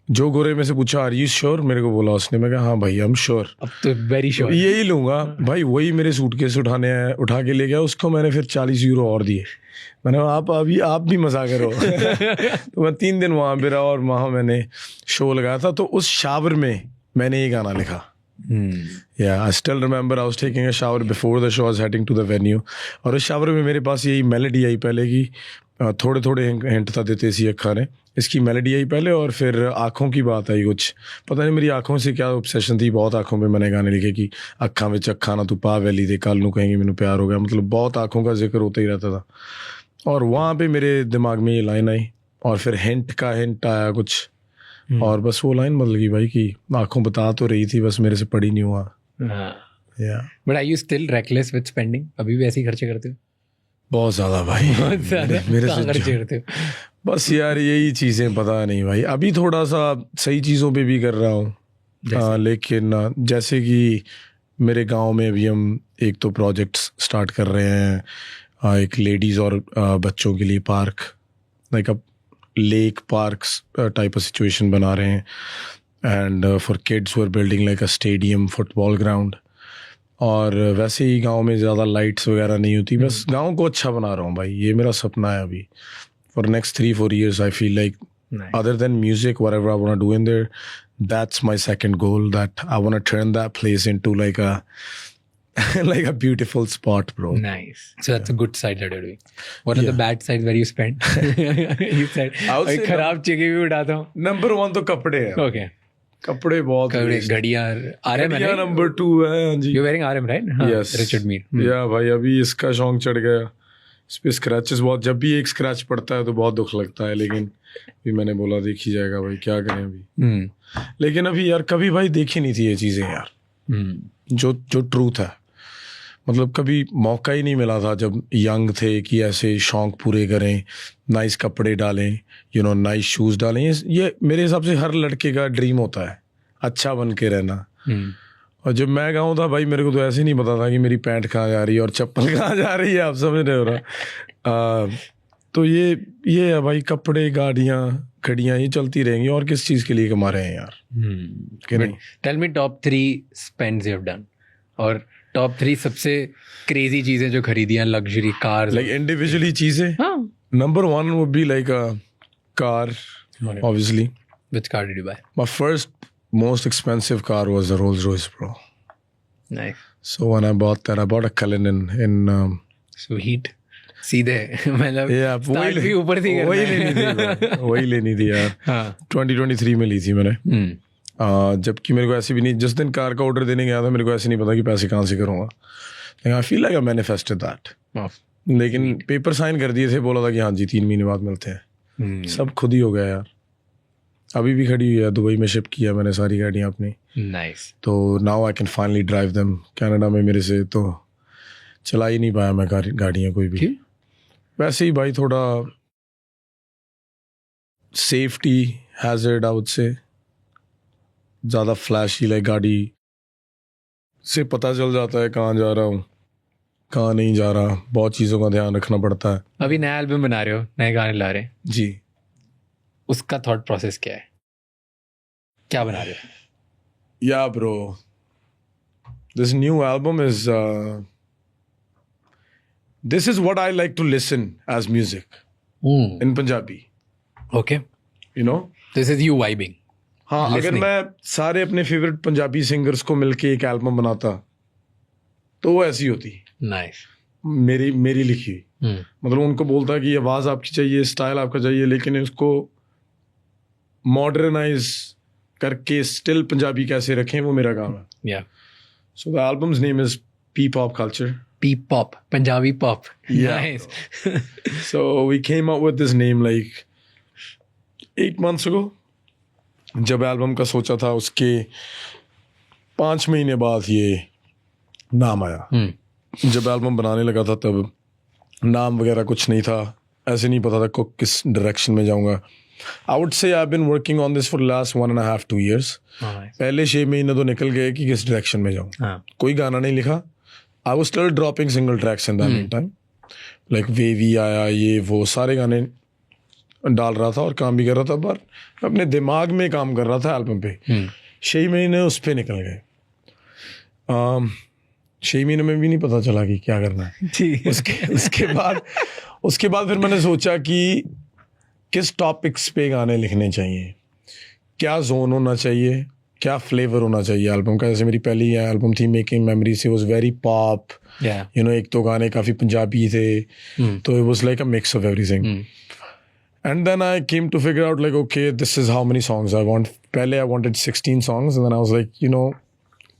जो गोरे में से पूछा आर यू श्योर, मेरे को बोला उसने. मैं कहा हाँ भाई आई एम श्योर, अब तो वेरी श्योर, यही लूंगा भाई. वही मेरे सूटकेस उठा के ले गया. उसको मैंने फिर 40 यूरो और दिए. मैंने कहा आप भी मजा करो. तो मैं 3 दिन वहाँ पे रहा, और वहाँ मैंने शो लगाया था. तो उस शावर में मैंने ये गाना लिखा. Yeah, I still remember I was taking a shower before the show. I was heading to the venue. और उस शावर में मेरे पास यही मेलोडी आई पहले की, थोड़े थोड़े हिंट था देते सी अखा ने. इसकी मेलोडी आई पहले, और फिर आँखों की बात आई. कुछ पता नहीं मेरी आँखों से क्या ऑब्सेशन थी, बहुत आँखों पे मैंने गाने लिखे कि अखा विच अखा ना तू पा वैली दे, कल नू कहेंगे मैनू प्यार हो गया. मतलब बहुत आँखों का जिक्र होता ही रहता था. और वहाँ पे मेरे दिमाग में ये लाइन आई, और फिर हिंट आया कुछ, और बस वो लाइन बदल गई भाई कि आँखों बता तो रही थी, बस मेरे से पढ़ी नहीं हुआ. Yeah but are you still reckless with spending? अभी भी ऐसे ही खर्चे करते हो? बहुत ज़्यादा भाई। बहुत ज़्यादा मेरे कहाँ से खर्चे करते हो? बस यार यही चीज़ें पता नहीं भाई, अभी थोड़ा सा सही चीज़ों पे भी कर रहा हूँ। लेकिन जैसे कि मेरे गांव में अभी हम एक तो प्रोजेक्ट्स स्टार्ट कर रहे हैं, एक लेडीज़ और बच्चों के लिए park, like a lake parks type of situation बना रहे हैं, and for kids we are building like a stadium, football ground. और वैसे ही गांव में ज़्यादा लाइट्स वगैरह नहीं होती, बस गांव को अच्छा बना रहा हूँ भाई, ये मेरा सपना है अभी for next 3-4 years. I feel like other than music, whatever I want to do in there, that's my second goal, that I want to turn that place into like a like a beautiful spot, bro. Nice. So that's a good side that you're doing. What are the bad sides where you spend? You said I would "ओए, say खराब चीजें भी उठाता हूँ." Number 1 तो कपड़े हैं। Okay. कपड़े बहुत कपड़े, waste। घड़ियाँ, RM है घड़ियाँ ना? number 2 है। हाँ जी। You're wearing RM, right? हाँ, Yes. Richard Mille. या भाई अभी इसका शौक चढ़ गया, इस पे स्क्रैचेस बहुत, जब भी एक स्क्रैच पड़ता है तो बहुत दुख लगता है, लेकिन भी मैंने बोला देख ही जाएगा भाई, क्या करें अभी। लेकिन अभी यार कभी भाई देखी नहीं थी ये चीज़ें यार, जो ट्रूथ है, मतलब कभी मौका ही नहीं मिला था जब यंग थे कि ऐसे शौक पूरे करें, नाइस कपड़े डालें, नाइस शूज़ डालें। ये मेरे हिसाब से हर लड़के का ड्रीम होता है, अच्छा बन के रहना। और जब मैं गाँव था भाई, मेरे को तो ऐसे नहीं पता था कि मेरी पैंट कहाँ जा रही है और चप्पल कहाँ जा रही है, आप समझ रहे हो ना। तो ये है भाई, कपड़े, गाड़ियाँ, घड़ियाँ, ये चलती रहेंगी, और किस चीज़ के लिए कमा रहे हैं यार, कि नहीं? Tell me top 3 spends you have done, और टॉप 3 सबसे क्रेजी चीजें जो खरीदी हैं, लग्जरी कार्स, लाइक इंडिविजुअली चीज़ें। Number 1 would be like a car, obviously. Which car did you buy? My first most expensive car was a Rolls Royce, bro. Nice. So when I bought that, I bought a Cullinan in Sweet. सीधे मतलब yeah, start भी ऊपर से वही लेनी थी bro, वही लेनी थी यार। हाँ। 2023 में ली थी मैंने। जबकि मेरे को ऐसे भी नहीं, जिस दिन कार का ऑर्डर देने गया था मेरे को ऐसे नहीं पता कि पैसे कहाँ से करूँगा। आई feel like I manifested that. लेकिन पेपर साइन कर दिए थे, बोला था कि हाँ जी 3 महीने बाद मिलते हैं। सब खुद ही हो गया यार। अभी भी खड़ी हुई है, दुबई में शिफ्ट किया मैंने सारी गाड़ियाँ अपनी। नाइस। तो now I can finally drive them. Canada में मेरे से तो चला ही नहीं पाया मैं गाड़ियाँ कोई भी। वैसे ही भाई थोड़ा सेफ्टी हैजर्ड आई वुड से, ज़्यादा फ्लैशी, लाइक गाड़ी से पता चल जाता है कहाँ जा रहा हूँ, कहाँ नहीं जा रहा, बहुत चीज़ों का ध्यान रखना पड़ता है। अभी नया एल्बम बना रहे हो, नए गाने ला रहे हैं जी, उसका थॉट प्रोसेस क्या है, क्या बना रहे हो? Yeah, bro. This new album is this is what I like to listen as music in Punjabi. Okay. You know? This is you vibing. हाँ, अगर Listening. मैं सारे अपने फेवरेट पंजाबी सिंगर्स को मिलके एक एल्बम बनाता तो वो ऐसी होती। Nice. मेरी लिखी हुई। मतलब उनको बोलता कि आवाज़ आपकी चाहिए, स्टाइल आपका चाहिए, लेकिन उसको मॉडर्नाइज करके स्टिल पंजाबी कैसे रखें, वो मेरा काम है। Yeah. So the album's name is P-Pop Culture. P-pop, Punjabi pop. Yeah. Nice. So we came up with this name like 8 months ago. जब एल्बम का सोचा था उसके 5 महीने बाद ये नाम आया। जब एल्बम बनाने लगा था तब नाम वगैरह कुछ नहीं था, ऐसे नहीं पता था को किस डायरेक्शन में जाऊंगा। I would say I've been working on this for the last 1.5-2 years. पहले 6 महीने तो निकल गए कि किस डायरेक्शन में जाऊँ। कोई गाना नहीं लिखा। I was still dropping single tracks in that meantime. Like wavy आया, ये वो सारे गाने डाल रहा था और काम भी कर रहा था, पर अपने दिमाग में काम कर रहा था एल्बम पे। 6 महीने उस पे निकल गए। 6 महीने में भी नहीं पता चला कि क्या करना है। उसके बाद फिर मैंने सोचा कि किस टॉपिक्स पे गाने लिखने चाहिए, क्या जोन होना चाहिए, क्या फ्लेवर होना चाहिए एल्बम का। जैसे मेरी पहली एल्बम थी making memories, it was very pop, you know, एक तो गाने काफ़ी पंजाबी थे, तो it was like a mix of everything. And then I came to figure out like okay this is how many songs I want. पहले I wanted 16 songs and then I was like you know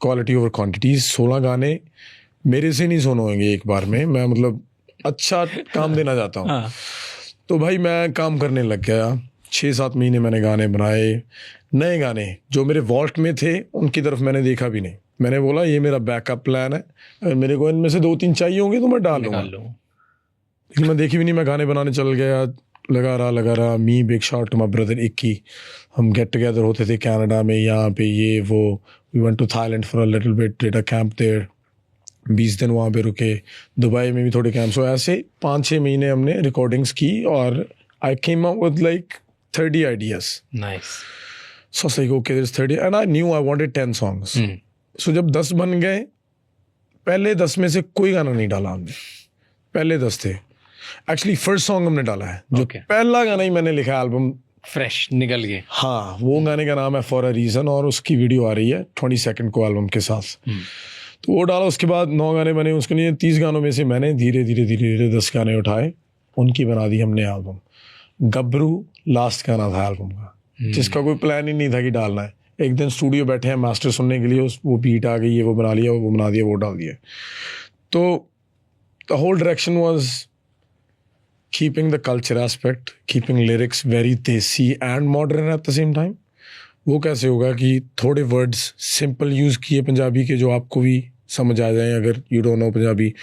quality over quantity. 16 गाने मेरे से नहीं सुन होंगे एक बार में, मैं मतलब अच्छा काम देना चाहता हूँ। तो भाई मैं काम करने लग गया। 6-7 महीने मैंने गाने बनाए, नए गाने जो मेरे वॉल्ट में थे उनकी तरफ मैंने देखा भी नहीं। मैंने बोला ये मेरा बैकअप प्लान है, अगर मेरे को इनमें से 2-3 चाहिए होंगे तो मैं डालूंगा। निकाल लो। लेकिन मैं देखी भी नहीं, मैं गाने बनाने चल गया, लगा रहा। Me big shot to my brother Ikki, हम गेट टुगेदर होते थे कनाडा में, यहाँ पे ये वो, we went to Thailand for a little bit, did a camp there, 20 दिन वहाँ पे रुके, दुबई में भी थोड़े कैंप्स। हो ऐसे 5-6 महीने हमने रिकॉर्डिंग्स की और I came up with like 30 ideas. Nice. So I was like, okay, there's 30, and I knew I wanted 10 songs. So जब 10 बन गए, पहले 10 में से कोई गाना नहीं डाला हमने, पहले 10 थे। एक्चुअली फर्स्ट सॉन्ग हमने डाला है, जो पहला गाना ही मैंने लिखा एल्बम, फ्रेश निकल गए। हाँ, वो गाने का नाम है फॉर अ रीजन, और उसकी वीडियो आ रही है 22 को एल्बम के साथ। तो वो डाला, उसके बाद 9 गाने बने, उसके लिए 30 गानों में से मैंने धीरे धीरे 10 गाने उठाए, उनकी बना दी हमने एल्बम। गब्रू लास्ट गाना था एल्बम का, जिसका कोई प्लान ही नहीं था कि डालना है। एक दिन स्टूडियो बैठे हैं मास्टर सुनने के लिए, वो बीट आ गई है, वो बना लिया, वो बना दिया, वो डाल दिया। तो the whole direction was keeping the culture aspect, keeping lyrics very desi and modern at the same time. वो कैसे होगा कि थोड़े वर्ड्स सिंपल यूज़ किए पंजाबी के, जो आपको भी समझ आ जाए अगर you don't know Punjabi.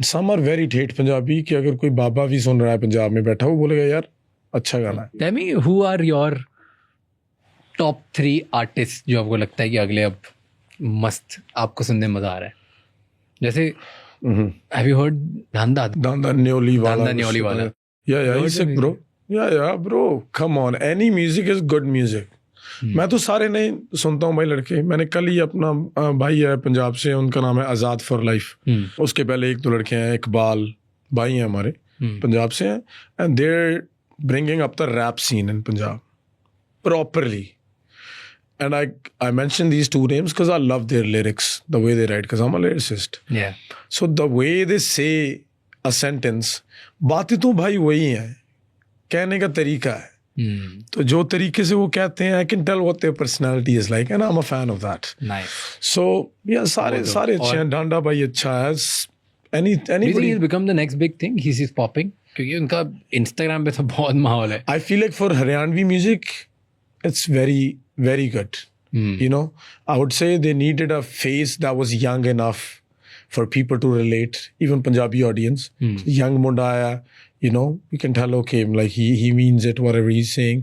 Some are very ठेठ पंजाबी, कि अगर कोई बाबा भी सुन रहा है पंजाब में बैठा, वो बोलेगा यार अच्छा गाना है। Tell me, who are your top 3 artist जो आपको लगता है कि अगले अब मस्त आपको सुनने में मजा आ रहा है? जैसे हैव यू हर्ड धांधा न्योली वाला? धांधा he's sick, bro. Bro, come on, any music is good music. मैं तो सारे नहीं सुनता हूँ भाई लड़के। मैंने कल ही अपना भाई है पंजाब से, उनका नाम है आज़ाद फॉर लाइफ। उसके पहले 1-2 लड़के हैं, इकबाल भाई हैं हमारे, पंजाब से हैं, and they're bringing up the rap scene in Punjab properly. And I mention these 2 names because I love their lyrics, the way they write, because I'm a lyricist. Yeah. So the way they say a sentence, बातें तो भाई वही हैं, कहने का तरीका है। तो जो तरीके से वो कहते हैं, I can tell what their personality is like, and I'm a fan of that. Nice. So yeah, सारे अच्छे हैं। डांडा भाई अच्छा है। Do you think he'll become the next big thing? He's popping, क्योंकि उनका Instagram पे तो बहुत माहौल है। I feel like for Haryanvi music, it's very, very good. You know, I would say they needed a face that was young enough for people to relate, even Punjabi audience. Young munda aaya, you know, you can tell, okay, like he means it, whatever he's saying.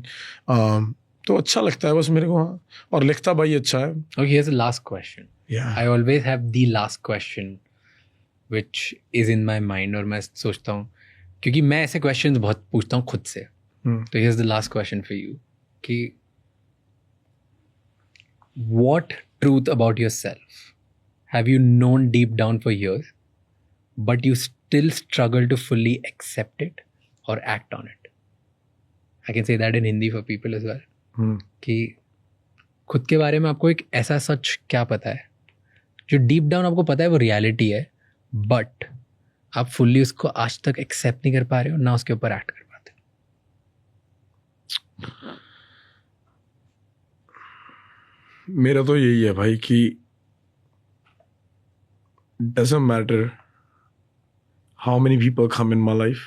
तो अच्छा लगता है बस मेरे को, हाँ। और लिखता भाई अच्छा है। Okay, here's the last question. Yeah. I always have the last question, which is in my mind, और मैं सोचता हूँ, क्योंकि मैं ऐसे questions बहुत पूछता हूँ खुद से। तो here's the last question for you, कि what truth about yourself have you known deep down for years, but you still struggle to fully accept it or act on it? I can say that in Hindi for people as well. कि खुद के बारे में आपको एक ऐसा सच क्या पता है जो डीप डाउन आपको पता है वो रियलिटी है, बट आप फुल्ली उसको आज तक एक्सेप्ट नहीं कर पा रहे हो, ना उसके ऊपर एक्ट कर पाते। मेरा तो यही है भाई कि doesn't matter how many people come in my life,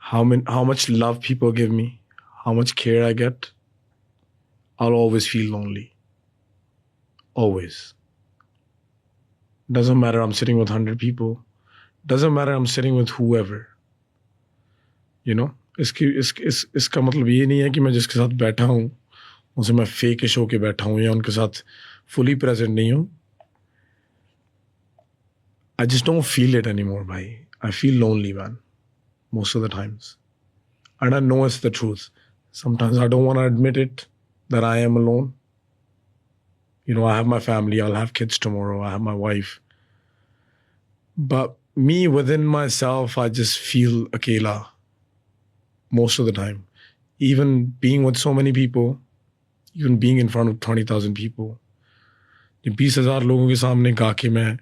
how much love people give me, how much care I get, I'll always feel lonely. Always. Doesn't matter I'm sitting with 100 people. Doesn't matter I'm sitting with whoever. You know? इसका मतलब ये नहीं है कि मैं जिसके साथ बैठा हूँ उनसे मैं फेकिश होके बैठा हूँ या उनके साथ फुली प्रेजेंट नहीं हूँ। I just don't feel it anymore, bhai. I feel lonely, man. Most of the times. And I know it's the truth. Sometimes I don't want to admit it, that I am alone. You know, I have my family. I'll have kids tomorrow. I have my wife. But me, within myself, I just feel akela most of the time. Even being with so many people, even being in front of 20,000 people. जब 20,000 लोगों के सामने गा के मैं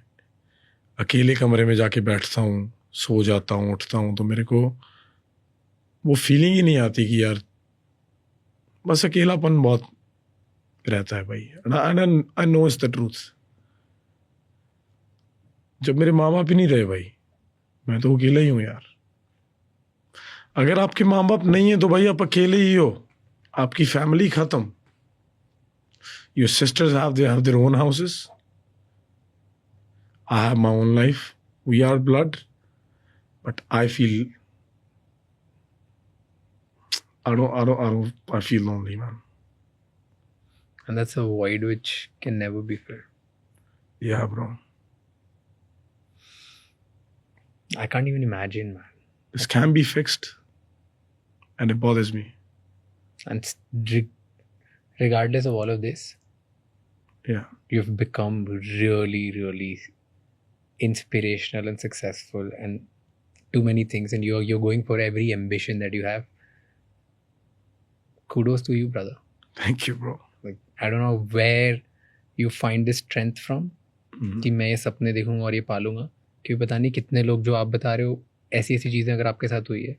अकेले कमरे में जाके बैठता हूँ, सो जाता हूँ, उठता हूँ, तो मेरे को वो फीलिंग ही नहीं आती कि यार बस अकेलापन बहुत रहता है भाई। I know it's the truth. जब मेरे माँ बाप ही नहीं रहे भाई, मैं तो अकेला ही हूँ यार। अगर आपके माँ बाप नहीं है तो भाई आप अकेले ही हो, आपकी फैमिली खत्म। Your sisters have their own houses. I have my own life. We are blood, but I feel I feel lonely, man. And that's a void which can never be filled. Yeah, bro. I can't even imagine, man. This can be fixed, and it bothers me. And regardless of all of this, Yeah. you've become really, really inspirational and successful and too many things, and you're going for every ambition that you have. Kudos to you, brother. Thank you, bro. Like, I don't know where you find this strength from कि मैं ये सपने देखूंगा और ये पालूंगा, क्योंकि पता नहीं कितने लोग, जो आप बता रहे हो ऐसी ऐसी चीज़ें अगर आपके साथ हुई है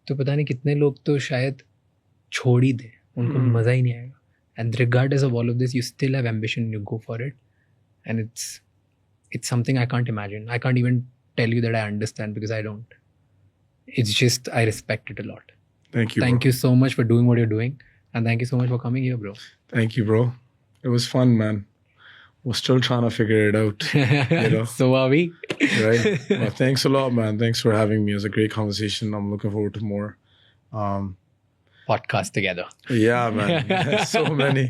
तो पता नहीं कितने लोग तो शायद छोड़ ही दें, उनको मज़ा ही नहीं आएगा. And regardless of all of this, you still have ambition, you go for it, and it's something I can't imagine. I can't even tell you that I understand, because I don't. It's just, I respect it a lot. Thank you. Thank bro. you so much for doing what you're doing, and thank you so much for coming here, bro. Thank you, bro. It was fun, man. We're still trying to figure it out. You know? So are we. Right? Well, thanks a lot, man. Thanks for having me. It was a great conversation. I'm looking forward to more. Podcast together. Yeah, man. So many.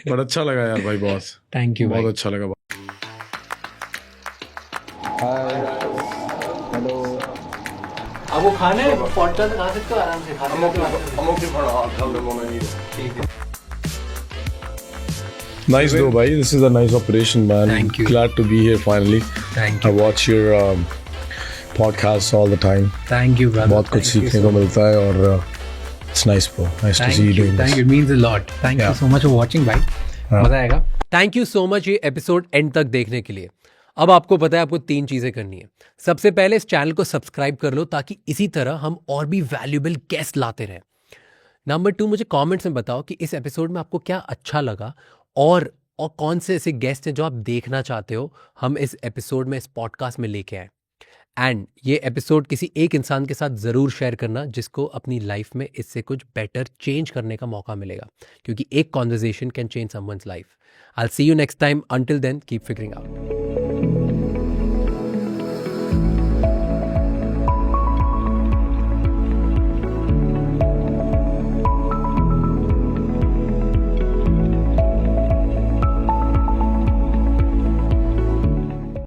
But अच्छा लगा यार भाई बहुत. Thank you, बहुत bhai. अच्छा लगा. अब वो खाना है, पॉडकास्ट खा सकते हो आराम से, I'm okay for I'll tell them when I need it. ठीक है. Nice though, bhai. This is a nice operation, man. Thank you. Glad to be here finally. Thank I you. watch your podcasts all the time. Thank you, brother. बहुत कुछ Thank you सीखने so को मिलता है और it's nice, bro. Nice to see you doing Thank this. you. It means a lot. Thank you Yeah. so much for watching, भाई. मजा आएगा. थैंक यू सो मच ये एपिसोड एंड तक देखने के लिए. अब आपको पता है आपको 3 चीजें करनी है. सबसे पहले इस चैनल को सब्सक्राइब कर लो ताकि इसी तरह हम और भी वैल्यूएबल गेस्ट लाते रहें. नंबर 2, मुझे कमेंट्स में बताओ कि इस एपिसोड में आपको क्या अच्छा लगा और कौन से ऐसे गेस्ट हैं जो आप देखना चाहते हो हम इस एपिसोड में, इस पॉडकास्ट में लेके आए. एंड ये एपिसोड किसी एक इंसान के साथ ज़रूर शेयर करना जिसको अपनी लाइफ में इससे कुछ बेटर चेंज करने का मौका मिलेगा, क्योंकि एक conversation can change someone's life. I will see you next time. Until then keep figuring out.